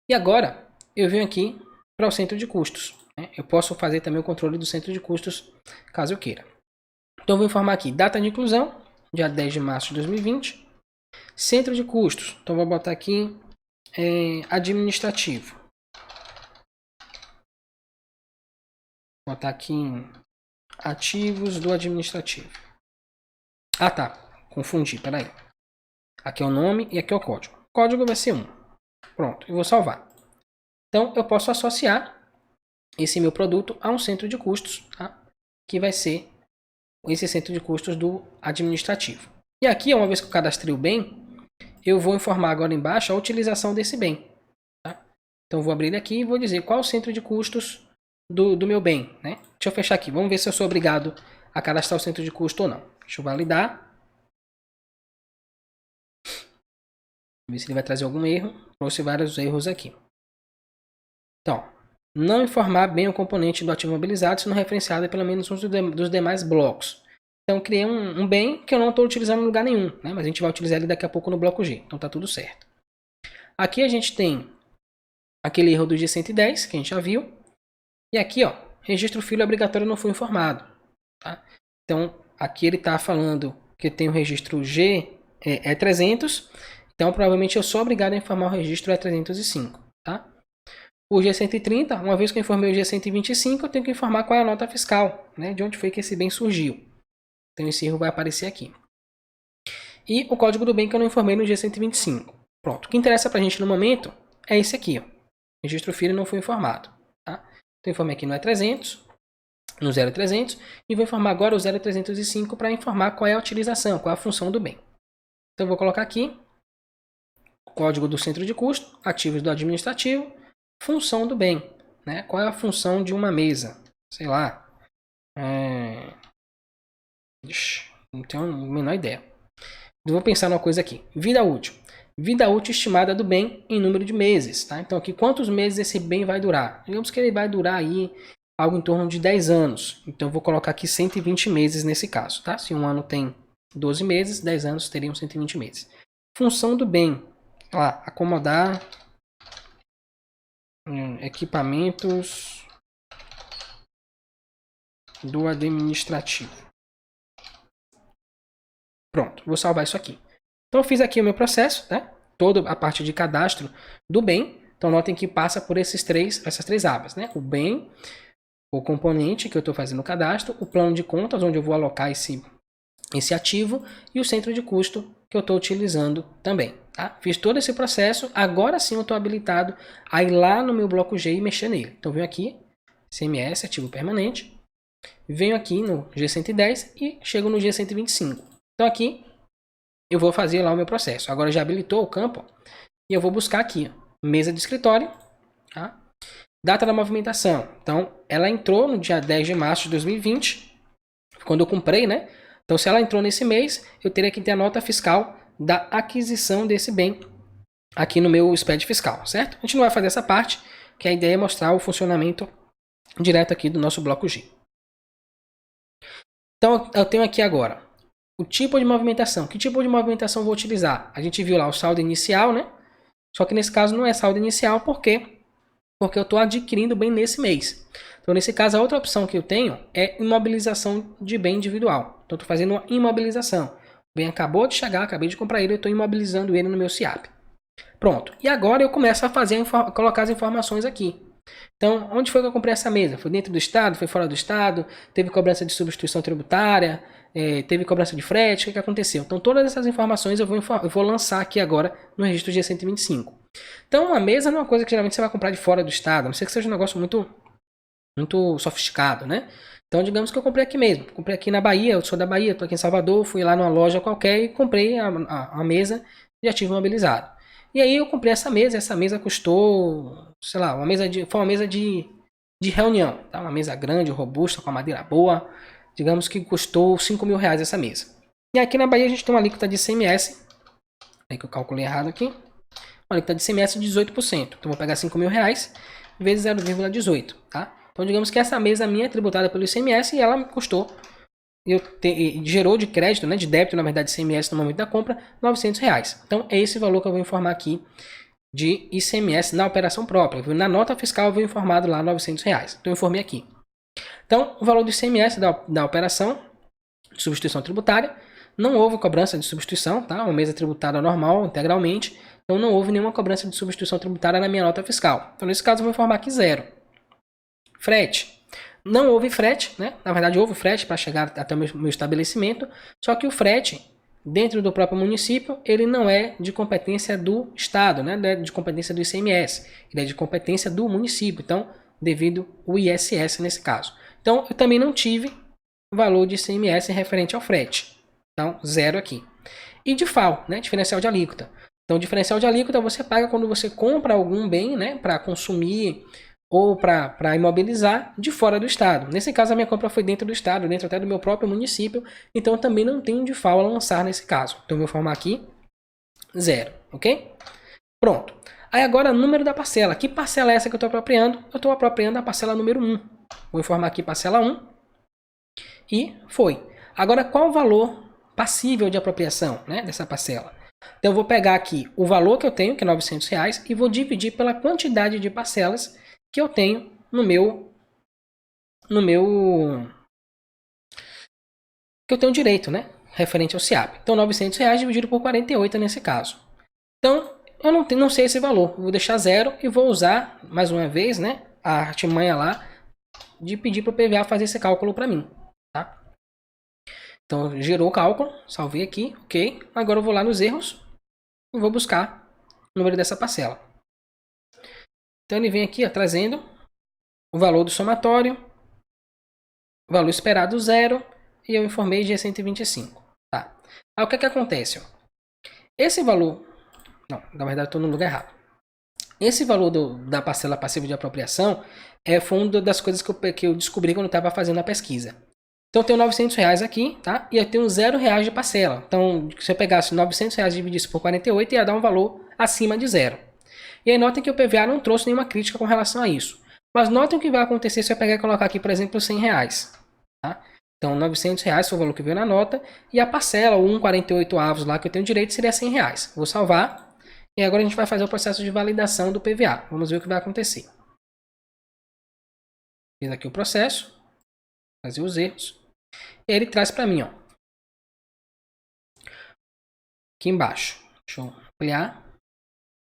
E agora, eu venho aqui para o centro de custos. Né? Eu posso fazer também o controle do centro de custos, caso eu queira. Então, eu vou informar aqui, data de inclusão, dia 10 de março de 2020. Centro de custos. Então, vou botar aqui administrativo. Vou botar aqui em ativos do administrativo. Ah, tá. Confundi, peraí. Aqui é o nome e aqui é o código. O código vai ser 1. Pronto, eu vou salvar. Então, eu posso associar esse meu produto a um centro de custos, tá? Que vai ser esse centro de custos do administrativo. E aqui, uma vez que eu cadastrei o bem, eu vou informar agora embaixo a utilização desse bem. Tá? Então, eu vou abrir ele aqui e vou dizer qual é o centro de custos do meu bem. Né? Deixa eu fechar aqui. Vamos ver se eu sou obrigado a cadastrar o centro de custo ou não. Deixa eu validar. Ver se ele vai trazer algum erro. Trouxe vários erros aqui. Então, não informar bem o componente do ativo imobilizado se não referenciado em pelo menos um dos demais blocos. Então, criei um bem que eu não estou utilizando em lugar nenhum, né? Mas a gente vai utilizar ele daqui a pouco no bloco G. Então, tá tudo certo. Aqui a gente tem aquele erro do G110, que a gente já viu. E aqui, ó, registro filho obrigatório não foi informado. Tá? Então, aqui ele está falando que tem o registro G 300. Então, provavelmente eu sou obrigado a informar o registro E305. Tá? O G130, uma vez que eu informei o G125, eu tenho que informar qual é a nota fiscal, né? De onde foi que esse bem surgiu. Então esse erro vai aparecer aqui. E o código do bem que eu não informei no G125. Pronto. O que interessa para a gente no momento é esse aqui. Ó. Registro FIRA não foi informado. Tá? Então eu informei aqui no E300, no 0300, e vou informar agora o 0305 para informar qual é a utilização, qual é a função do bem. Então eu vou colocar aqui o código do centro de custo, ativos do administrativo, função do bem. Né? Qual é a função de uma mesa? Sei lá. Não tenho a menor ideia. Eu vou pensar numa coisa aqui. Vida útil. Vida útil estimada do bem em número de meses. Tá? Então aqui, quantos meses esse bem vai durar? Digamos que ele vai durar aí algo em torno de 10 anos. Então eu vou colocar aqui 120 meses nesse caso. Tá? Se um ano tem 12 meses, 10 anos teriam 120 meses. Função do bem. Lá, acomodar equipamentos do administrativo. Pronto, vou salvar isso aqui. Então eu fiz aqui o meu processo, né? Toda a parte de cadastro do bem. Então notem que passa por essas três abas, né? O bem, o componente que eu estou fazendo o cadastro, o plano de contas, onde eu vou alocar esse ativo, e o centro de custo que eu estou utilizando também. Tá? Fiz todo esse processo, agora sim eu estou habilitado a ir lá no meu bloco G e mexer nele. Então venho aqui, CMS, ativo permanente, venho aqui no G110 e chego no G125. Então aqui eu vou fazer lá o meu processo. Agora já habilitou o campo e eu vou buscar aqui, ó, mesa de escritório, tá? Data da movimentação. Então ela entrou no dia 10 de março de 2020, quando eu comprei, né? Então se ela entrou nesse mês, eu teria que ter a nota fiscal da aquisição desse bem aqui no meu SPED fiscal, certo? A gente não vai fazer essa parte, que a ideia é mostrar o funcionamento direto aqui do nosso bloco G. Então eu tenho aqui agora o tipo de movimentação. Que tipo de movimentação eu vou utilizar? A gente viu lá o saldo inicial, né? Só que nesse caso não é saldo inicial, por quê? Porque eu estou adquirindo bem nesse mês. Então nesse caso a outra opção que eu tenho é imobilização de bem individual. Então estou fazendo uma imobilização. O bem acabou de chegar, acabei de comprar ele, eu estou imobilizando ele no meu SIAP. Pronto. E agora eu começo a colocar as informações aqui. Então, onde foi que eu comprei essa mesa? Foi dentro do estado? Foi fora do estado? Teve cobrança de substituição tributária? Teve cobrança de frete? O que aconteceu? Então, todas essas informações eu vou lançar aqui agora no registro G125. Então, uma mesa não é uma coisa que geralmente você vai comprar de fora do estado, a não ser que seja um negócio muito sofisticado, né? Então, digamos que eu comprei aqui mesmo. Comprei aqui na Bahia, eu sou da Bahia, estou aqui em Salvador, fui lá numa loja qualquer e comprei a mesa e ativo imobilizado. E aí eu comprei essa mesa custou, sei lá, foi uma mesa de reunião, tá? Uma mesa grande, robusta, com a madeira boa, digamos que custou R$5.000 essa mesa. E aqui na Bahia a gente tem uma alíquota de ICMS, aí que eu calculei errado aqui, uma alíquota de ICMS de 18%, então vou pegar R$5.000 vezes 0,18, tá? Então digamos que essa mesa minha é tributada pelo ICMS e ela me custou, gerou de crédito, né, de débito, na verdade, ICMS no momento da compra, R$900. Então é esse valor que eu vou informar aqui de ICMS na operação própria. Na nota fiscal eu vou informado lá R$900. Então eu informei aqui. Então o valor do ICMS da operação de substituição tributária, não houve cobrança de substituição, tá? Uma mesa tributada normal, integralmente. Então não houve nenhuma cobrança de substituição tributária na minha nota fiscal. Então nesse caso eu vou informar aqui 0. Frete. Não houve frete, né? Na verdade houve frete para chegar até o meu estabelecimento, só que o frete dentro do próprio município, ele não é de competência do estado, né? Não é de competência do ICMS, ele é de competência do município, então devido ao ISS nesse caso. Então eu também não tive valor de ICMS referente ao frete, então 0 aqui. E DIFAL, né? Diferencial de alíquota. Então diferencial de alíquota você paga quando você compra algum bem, né? Para consumir ou para imobilizar de fora do estado. Nesse caso a minha compra foi dentro do estado, dentro até do meu próprio município, então também não tem DIFAL a lançar nesse caso. Então eu vou formar aqui 0, ok? Pronto. Aí agora número da parcela. Que parcela é essa que eu estou apropriando? Eu estou apropriando a parcela número 1. Vou informar aqui parcela 1 e foi. Agora qual o valor passível de apropriação, né, dessa parcela? Então eu vou pegar aqui o valor que eu tenho, que é R$900, e vou dividir pela quantidade de parcelas que eu tenho no meu que eu tenho direito, né, referente ao SIAP. Então R$900 dividido por 48 nesse caso. Então eu não sei esse valor, vou deixar 0 e vou usar mais uma vez, né, a artimanha lá de pedir para o PVA fazer esse cálculo para mim, tá? Então gerou o cálculo, salvei aqui, ok. Agora eu vou lá nos erros e vou buscar o número dessa parcela. Então ele vem aqui, ó, trazendo o valor do somatório, o valor esperado 0, e eu informei de 125. Tá. Aí o que que acontece? Ó? Esse valor... Não, na verdade eu estou no lugar errado. Esse valor da parcela passiva de apropriação foi uma das coisas que eu descobri quando eu estava fazendo a pesquisa. Então eu tenho R$900 aqui, tá? E eu tenho R$0 de parcela. Então, se eu pegasse R$900 e dividisse por 48, ia dar um valor acima de 0. E aí notem que o PVA não trouxe nenhuma crítica com relação a isso. Mas notem o que vai acontecer se eu pegar e colocar aqui, por exemplo, R$100. Tá? Então, R$900 foi o valor que veio na nota. E a parcela, o 1,48 avos lá que eu tenho direito, seria R$100. Vou salvar. E agora a gente vai fazer o processo de validação do PVA. Vamos ver o que vai acontecer. Fiz aqui o processo. Fazer os erros. E aí ele traz para mim, ó. Aqui embaixo. Deixa eu ampliar.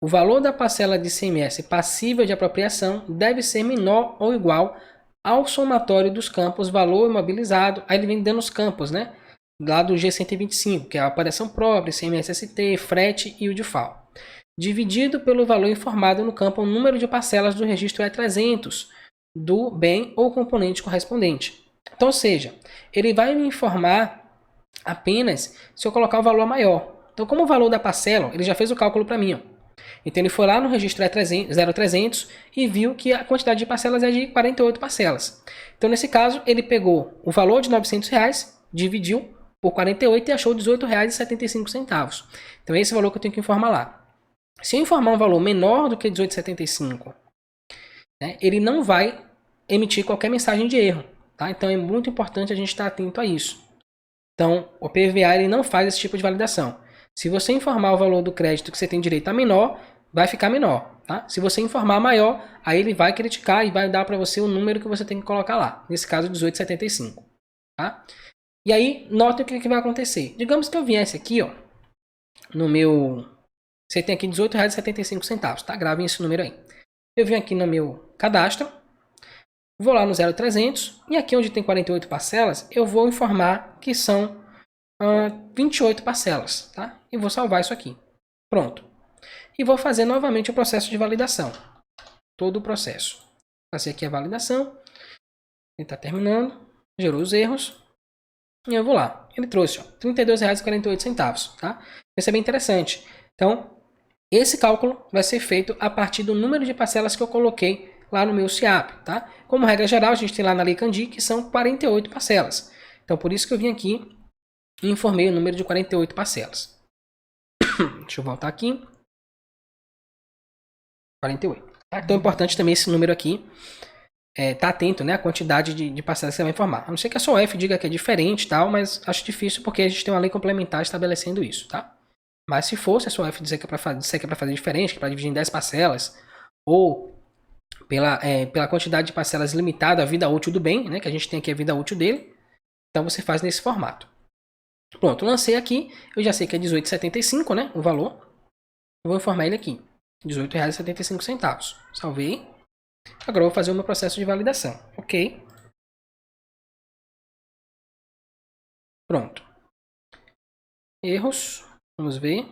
O valor da parcela de ICMS passível de apropriação deve ser menor ou igual ao somatório dos campos valor imobilizado. Aí ele vem dando os campos, né? Lá do G125, que é a aparição própria, ICMS-ST, frete e o DIFAL. Dividido pelo valor informado no campo o número de parcelas do registro E300 do bem ou componente correspondente. Então, ou seja, ele vai me informar apenas se eu colocar o valor maior. Então, como o valor da parcela, ele já fez o cálculo para mim. Ó. Então, ele foi lá no registro E0300 e viu que a quantidade de parcelas é de 48 parcelas. Então, nesse caso, ele pegou o valor de R$900, dividiu por 48 e achou R$18,75. Então, é esse valor que eu tenho que informar lá. Se eu informar um valor menor do que R$18,75, né, ele não vai emitir qualquer mensagem de erro. Tá? Então é muito importante a gente estar atento a isso. Então o PVA ele não faz esse tipo de validação. Se você informar o valor do crédito que você tem direito a menor, vai ficar menor. Tá? Se você informar maior, aí ele vai criticar e vai dar para você o número que você tem que colocar lá. Nesse caso, R$18,75. Tá? E aí, note o que vai acontecer. Digamos que eu viesse aqui, ó, no meu... Você tem aqui R$18,75, tá? Gravem esse número aí. Eu venho aqui no meu cadastro, vou lá no 0300 e aqui onde tem 48 parcelas, eu vou informar que são 28 parcelas, tá? E vou salvar isso aqui. Pronto. E vou fazer novamente o processo de validação. Todo o processo. Passei aqui a validação. Ele está terminando. Gerou os erros. E eu vou lá. Ele trouxe R$32,48, tá? Isso é bem interessante. Então, esse cálculo vai ser feito a partir do número de parcelas que eu coloquei lá no meu SIAP, tá? Como regra geral, a gente tem lá na Lei Candir que são 48 parcelas. Então, por isso que eu vim aqui e informei o número de 48 parcelas. Deixa eu voltar aqui. 48. Tá? Então, é importante também esse número aqui. Tá atento, né? A quantidade de parcelas que você vai informar. A não ser que a sua UF diga que é diferente e tal, mas acho difícil porque a gente tem uma lei complementar estabelecendo isso, tá? Mas se fosse a sua UF dizer que é para fazer diferente, que é para dividir em 10 parcelas, ou pela quantidade de parcelas limitada à vida útil do bem, né? Que a gente tem aqui a vida útil dele, então você faz nesse formato. Pronto, lancei aqui, eu já sei que é R$18,75, né? O valor. Eu vou informar ele aqui. R$18,75. Salvei. Agora eu vou fazer o meu processo de validação. Ok. Pronto. Erros. Vamos ver.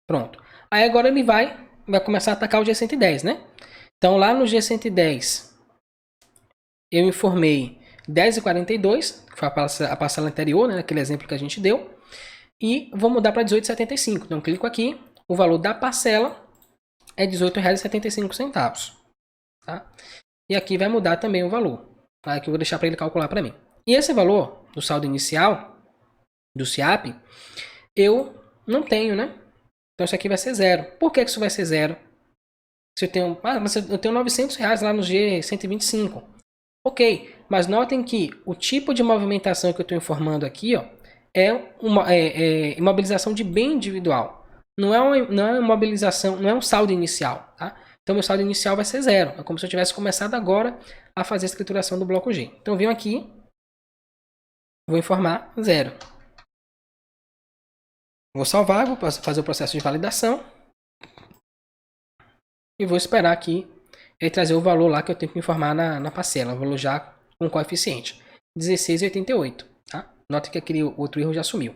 Pronto. Aí agora ele vai começar a atacar o G110, né? Então lá no G110 eu informei 10,42, que foi a parcela anterior, né? Aquele exemplo que a gente deu. E vou mudar para 18,75. Então clico aqui. O valor da parcela é R$18,75. Tá? E aqui vai mudar também o valor. Tá? Aqui eu vou deixar para ele calcular para mim. E esse valor do saldo inicial do SIAP, eu não tenho, né? Então isso aqui vai ser zero. Por que isso vai ser zero? Se eu tenho, eu tenho R$900 lá no G125. Ok, mas notem que o tipo de movimentação que eu estou informando aqui, ó, é uma imobilização de bem individual. Não é uma imobilização, não é um saldo inicial, tá? Então, meu saldo inicial vai ser zero. É como se eu tivesse começado agora a fazer a escrituração do bloco G. Então, eu venho aqui, vou informar zero. Vou salvar, vou fazer o processo de validação. E vou esperar aqui ele trazer o valor lá que eu tenho que informar na parcela. O valor já com coeficiente. 16,88. Tá? Nota que aquele outro erro já sumiu.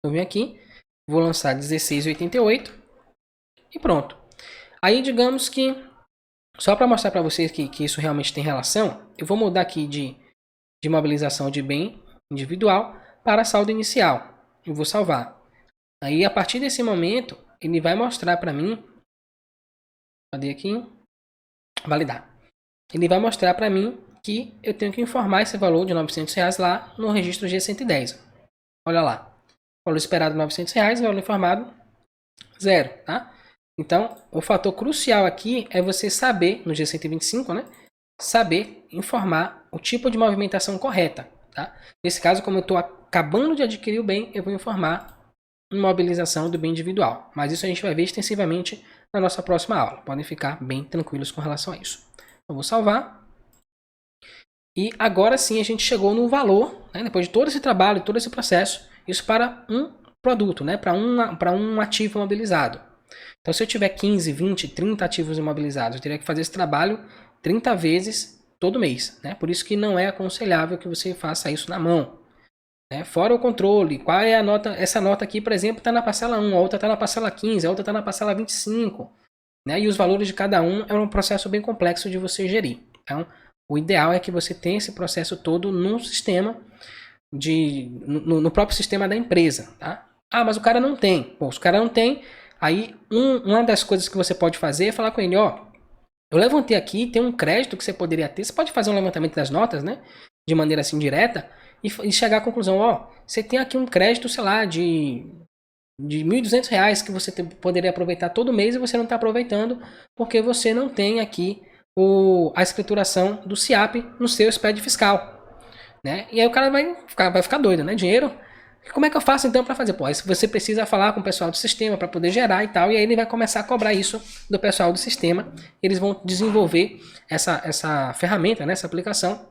Eu venho aqui, vou lançar 16,88 e pronto. Aí digamos que, só para mostrar para vocês que isso realmente tem relação, eu vou mudar aqui de mobilização de bem individual para saldo inicial. Eu vou salvar. Aí a partir desse momento, ele vai mostrar para mim, cadê aqui? Validar. Ele vai mostrar para mim que eu tenho que informar esse valor de R$900 lá no registro G110. Olha lá. Valor esperado R$900, valor informado 0, tá? Então, o fator crucial aqui é você saber, no G125, né? Saber informar o tipo de movimentação correta, tá? Nesse caso, como eu estou acabando de adquirir o bem, eu vou informar imobilização do bem individual. Mas isso a gente vai ver extensivamente na nossa próxima aula. Podem ficar bem tranquilos com relação a isso. Eu vou salvar. E agora sim a gente chegou no valor, né, depois de todo esse trabalho, todo esse processo, isso para um produto, né, para um ativo imobilizado. Então se eu tiver 15, 20, 30 ativos imobilizados, eu teria que fazer esse trabalho 30 vezes todo mês. Né? Por isso que não é aconselhável que você faça isso na mão. Né? Fora o controle, qual é a nota? Essa nota aqui, por exemplo, está na parcela 1, a outra está na parcela 15, a outra está na parcela 25. Né? E os valores de cada um é um processo bem complexo de você gerir. Então, o ideal é que você tenha esse processo todo num sistema, no próprio sistema da empresa. Tá? Ah, mas o cara não tem. Pô, se o cara não tem, aí uma das coisas que você pode fazer é falar com ele, ó, eu levantei aqui, tem um crédito que você poderia ter, você pode fazer um levantamento das notas, né, de maneira assim direta, e chegar à conclusão, ó, você tem aqui um crédito, sei lá, de R$1.200 que você poderia aproveitar todo mês e você não está aproveitando porque você não tem aqui a escrituração do SIAP no seu SPED fiscal, né? E aí o cara vai ficar doido, né? Dinheiro, como é que eu faço então para fazer? Pô, aí você precisa falar com o pessoal do sistema para poder gerar e tal, e aí ele vai começar a cobrar isso do pessoal do sistema. Eles vão desenvolver essa ferramenta, né? Essa aplicação,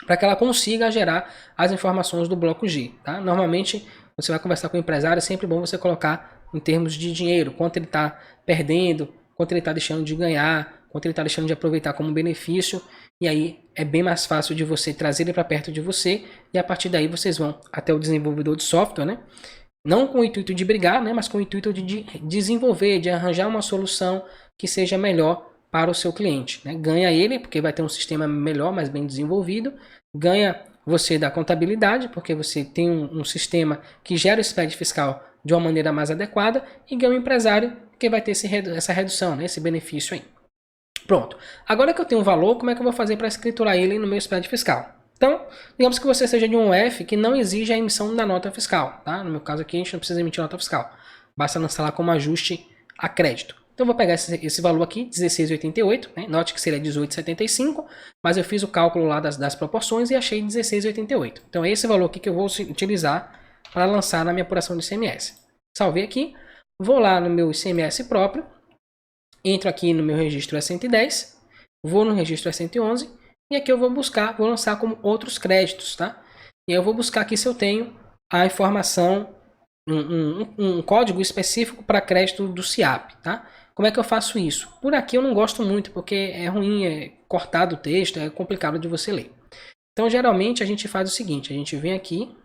para que ela consiga gerar as informações do bloco G, tá? Normalmente você vai conversar com o empresário, é sempre bom você colocar em termos de dinheiro, quanto ele está perdendo, quanto ele está deixando de ganhar, quanto ele está deixando de aproveitar como benefício, e aí é bem mais fácil de você trazer ele para perto de você, e a partir daí vocês vão até o desenvolvedor de software, né? Não com o intuito de brigar, né? Mas com o intuito de desenvolver, de arranjar uma solução que seja melhor para o seu cliente, né? Ganha ele, porque vai ter um sistema melhor, mais bem desenvolvido, ganha você da contabilidade, porque você tem um sistema que gera o SPED fiscal de uma maneira mais adequada, e ganha o empresário, que vai ter essa redução, né, esse benefício aí. Pronto. Agora que eu tenho um valor, como é que eu vou fazer para escriturar ele no meu SPED fiscal? Então, digamos que você seja de um UF que não exige a emissão da nota fiscal. Tá? No meu caso aqui, a gente não precisa emitir nota fiscal. Basta lançar lá como ajuste a crédito. Então, eu vou pegar esse valor aqui, 16,88. Né? Note que seria 18,75. Mas eu fiz o cálculo lá das proporções e achei 16,88. Então, é esse valor aqui que eu vou utilizar para lançar na minha apuração de ICMS. Salvei aqui. Vou lá no meu ICMS próprio. Entro aqui no meu registro E110. Vou no registro E111. E aqui eu vou lançar como outros créditos, tá? E eu vou buscar aqui se eu tenho a informação, um código específico para crédito do SIAP, tá? Como é que eu faço isso? Por aqui eu não gosto muito, porque é ruim, é cortado o texto, é complicado de você ler. Então, geralmente, a gente faz o seguinte, a gente vem aqui,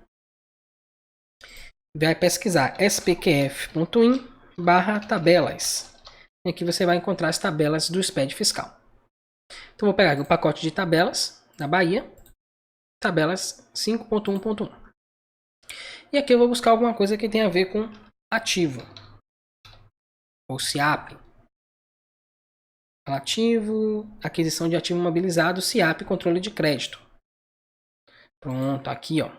vai pesquisar spqf.in/tabelas. E aqui você vai encontrar as tabelas do SPED fiscal. Então, vou pegar aqui o pacote de tabelas da Bahia, tabelas 5.1.1. E aqui eu vou buscar alguma coisa que tenha a ver com ativo, ou SIAP. Ativo, aquisição de ativo imobilizado, SIAP, controle de crédito. Pronto, aqui ó.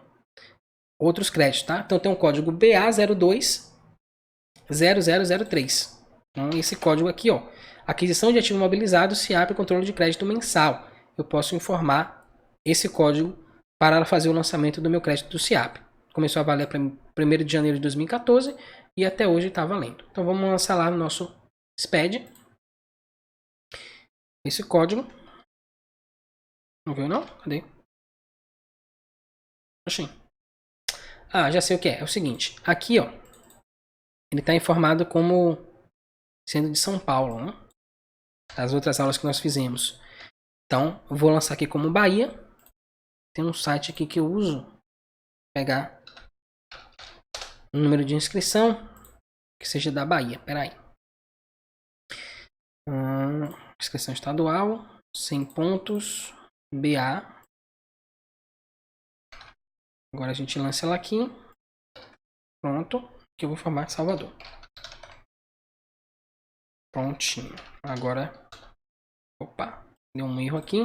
Outros créditos, tá? Então tem um código BA020003. Então esse código aqui, ó. Aquisição de ativo imobilizado, SIAP, controle de crédito mensal. Eu posso informar esse código para fazer o lançamento do meu crédito do SIAP. Começou a valer para 1º de janeiro de 2014 e até hoje está valendo. Então vamos lançar lá no nosso SPED. Esse código. Não viu não? Cadê? Oxi. Ah, já sei o que é. É o seguinte. Aqui, ó. Ele está informado como sendo de São Paulo, né? As outras aulas que nós fizemos. Então, eu vou lançar aqui como Bahia. Tem um site aqui que eu uso. pegar um número de inscrição que seja da Bahia. Pera aí. Inscrição estadual, 100 pontos, BA. Agora a gente lança ela aqui. Pronto. Que eu vou formar Salvador. Prontinho. Agora, opa, deu um erro aqui.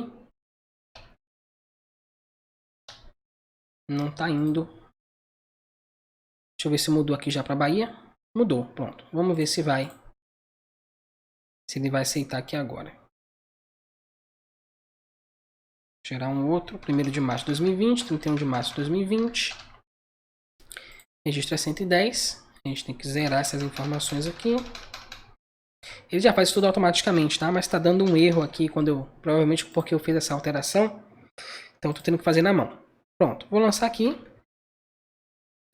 Não tá indo. Deixa eu ver se mudou aqui já para Bahia. Mudou, pronto. Vamos ver se vai. Se ele vai aceitar aqui agora. Gerar um outro. 1º de março de 2020, 31 de março de 2020. Registro é 110. A gente tem que zerar essas informações aqui. Ele já faz tudo automaticamente, tá? Mas tá dando um erro aqui quando eu... Provavelmente porque eu fiz essa alteração. Então eu tô tendo que fazer na mão. Pronto. Vou lançar aqui.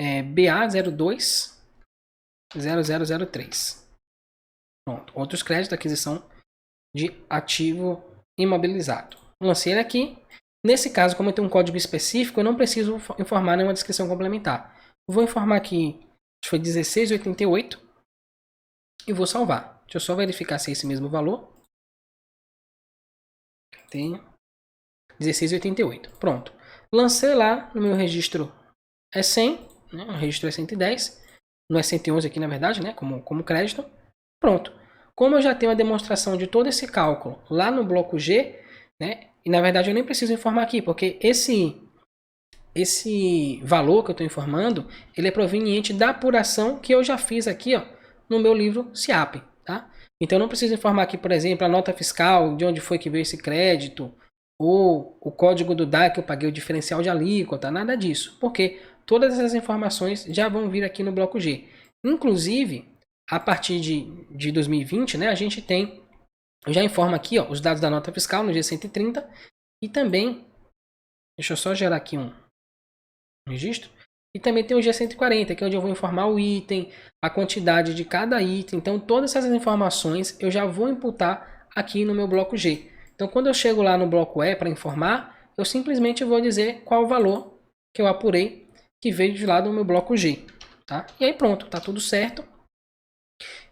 BA02 0003. Pronto. Outros créditos, aquisição de ativo imobilizado. Lancei ele aqui. Nesse caso, como eu tenho um código específico, eu não preciso informar nenhuma descrição complementar. Eu vou informar aqui, acho que foi 1688. E vou salvar. Deixa eu só verificar se é esse mesmo valor. Tem 1688. Pronto. Lancei lá no meu registro é 100. Né? O registro é 110. Não é 111 aqui, na verdade, né? Como crédito. Pronto. Como eu já tenho a demonstração de todo esse cálculo lá no bloco G, né? E na verdade eu nem preciso informar aqui, porque esse valor que eu estou informando, ele é proveniente da apuração que eu já fiz aqui, ó, no meu livro SIAP, tá? Então eu não preciso informar aqui, por exemplo, a nota fiscal, de onde foi que veio esse crédito, ou o código do DAI que eu paguei o diferencial de alíquota, nada disso, porque todas essas informações já vão vir aqui no bloco G. Inclusive, a partir de 2020, né, a gente tem, eu já informo aqui, ó, os dados da nota fiscal no G130 e também, deixa eu só gerar aqui um registro, e também tem o G140, que é onde eu vou informar o item, a quantidade de cada item. Então, todas essas informações eu já vou imputar aqui no meu bloco G. Então, quando eu chego lá no bloco E para informar, eu simplesmente vou dizer qual o valor que eu apurei que veio de lá do meu bloco G. Tá? E aí pronto, tá tudo certo.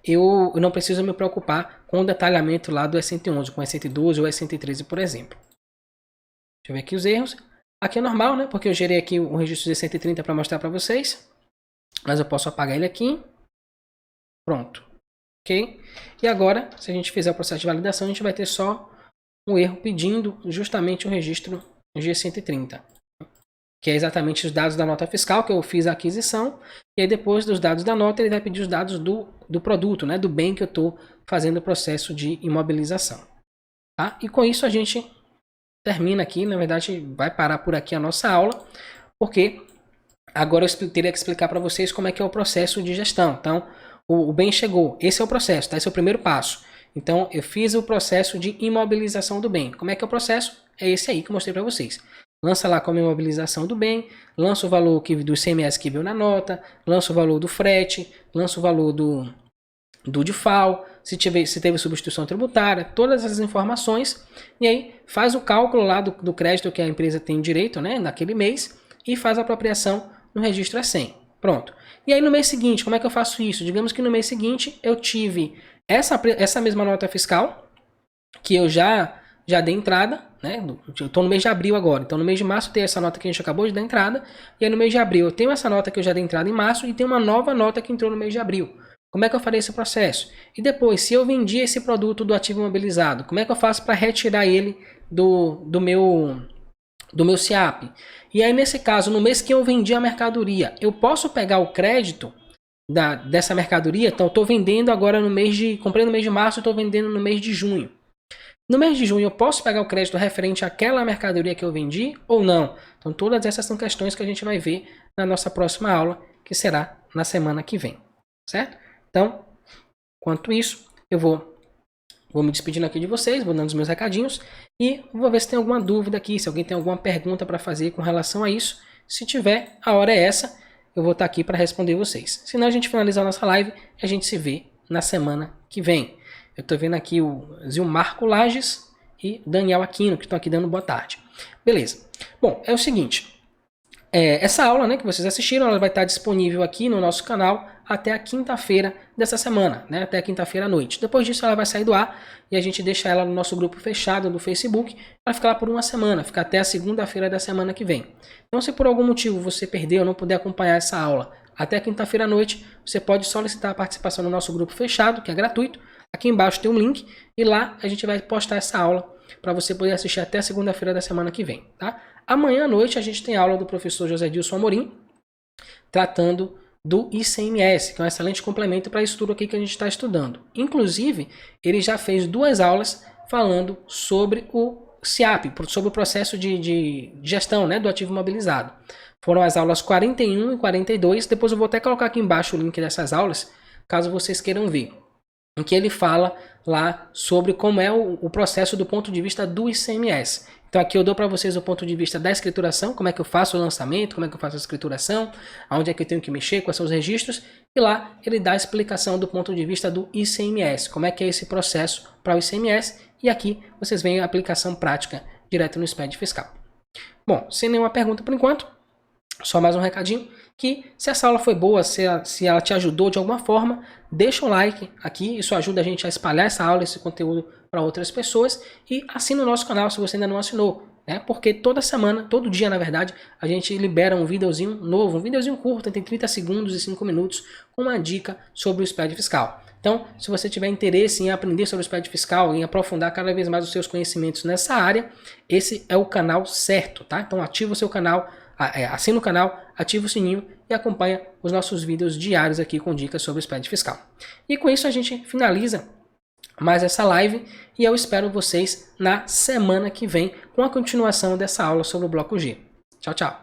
Eu não preciso me preocupar com o detalhamento lá do E111, com o E112 ou E113, por exemplo. Deixa eu ver aqui os erros. Aqui é normal, né? Porque eu gerei aqui o registro de 130 para mostrar para vocês. Mas eu posso apagar ele aqui. Pronto. Ok? E agora, se a gente fizer o processo de validação, a gente vai ter só um erro pedindo justamente o registro G130. Que é exatamente os dados da nota fiscal que eu fiz a aquisição. E aí depois dos dados da nota, ele vai pedir os dados do produto, né? Do bem que eu estou fazendo o processo de imobilização. Tá? E com isso a gente termina aqui, na verdade vai parar por aqui a nossa aula, porque agora eu teria que explicar para vocês como é que é o processo de gestão. Então, o bem chegou, esse é o processo, tá? Esse é o primeiro passo. Então, eu fiz o processo de imobilização do bem. Como é que é o processo? É esse aí que eu mostrei para vocês. Lança lá como imobilização do bem, lança o valor do ICMS que veio na nota, lança o valor do frete, lança o valor do DIFAL, se teve substituição tributária, todas essas informações, e aí faz o cálculo lá do crédito que a empresa tem direito, né, naquele mês, e faz a apropriação no registro E100. Pronto. E aí no mês seguinte, como é que eu faço isso? Digamos que no mês seguinte eu tive essa mesma nota fiscal, que eu já dei entrada, né? Eu estou no mês de abril agora, então no mês de março eu tenho essa nota que a gente acabou de dar entrada, e aí no mês de abril eu tenho essa nota que eu já dei entrada em março, e tem uma nova nota que entrou no mês de abril. Como é que eu farei esse processo? E depois, se eu vendi esse produto do ativo imobilizado, como é que eu faço para retirar ele do meu SIAP? E aí, nesse caso, no mês que eu vendi a mercadoria, eu posso pegar o crédito dessa mercadoria? Então, eu estou vendendo agora comprei no mês de março, estou vendendo no mês de junho. No mês de junho, eu posso pegar o crédito referente àquela mercadoria que eu vendi ou não? Então, todas essas são questões que a gente vai ver na nossa próxima aula, que será na semana que vem. Certo? Então, quanto isso, eu vou me despedindo aqui de vocês, vou dando os meus recadinhos e vou ver se tem alguma dúvida aqui, se alguém tem alguma pergunta para fazer com relação a isso. Se tiver, a hora é essa, eu vou estar aqui para responder vocês. Senão a gente finaliza a nossa live e a gente se vê na semana que vem. Eu estou vendo aqui o Zilmarco Lages e Daniel Aquino, que estão aqui dando boa tarde. Beleza. Bom, é o seguinte. essa aula, né, que vocês assistiram, ela vai estar disponível aqui no nosso canal até a quinta-feira dessa semana, né, até a quinta-feira à noite. Depois disso ela vai sair do ar e a gente deixa ela no nosso grupo fechado do Facebook, vai ficar lá por uma semana, fica até a segunda-feira da semana que vem. Então, se por algum motivo você perdeu ou não puder acompanhar essa aula até quinta-feira à noite, você pode solicitar a participação no nosso grupo fechado, que é gratuito. Aqui embaixo tem um link e lá a gente vai postar essa aula para você poder assistir até a segunda-feira da semana que vem, tá? Amanhã à noite a gente tem aula do professor José Dilson Amorim, tratando do ICMS, que é um excelente complemento para isso tudo aqui que a gente está estudando. Inclusive, ele já fez 2 aulas falando sobre o SIAP, sobre o processo de gestão, né, do ativo imobilizado. Foram as aulas 41 e 42, depois eu vou até colocar aqui embaixo o link dessas aulas, caso vocês queiram ver, em que ele fala lá sobre como é o processo do ponto de vista do ICMS. Então aqui eu dou para vocês o ponto de vista da escrituração, como é que eu faço o lançamento, como é que eu faço a escrituração, aonde é que eu tenho que mexer, quais são os registros, e lá ele dá a explicação do ponto de vista do ICMS, como é que é esse processo para o ICMS, e aqui vocês veem a aplicação prática direto no SPED fiscal. Bom, sem nenhuma pergunta por enquanto, só mais um recadinho, que se essa aula foi boa, se ela te ajudou de alguma forma, deixa um like aqui, isso ajuda a gente a espalhar essa aula, esse conteúdo para outras pessoas, e assina o nosso canal se você ainda não assinou, né? Porque toda semana, todo dia na verdade, a gente libera um videozinho novo, um videozinho curto, entre 30 segundos e 5 minutos, com uma dica sobre o SPED fiscal. Então, se você tiver interesse em aprender sobre o SPED fiscal, em aprofundar cada vez mais os seus conhecimentos nessa área, esse é o canal certo, tá? Então ativa o seu canal, assina o canal, ativa o sininho e acompanha os nossos vídeos diários aqui com dicas sobre o SPED fiscal. E com isso a gente finaliza mais essa live e eu espero vocês na semana que vem com a continuação dessa aula sobre o bloco G. Tchau, tchau!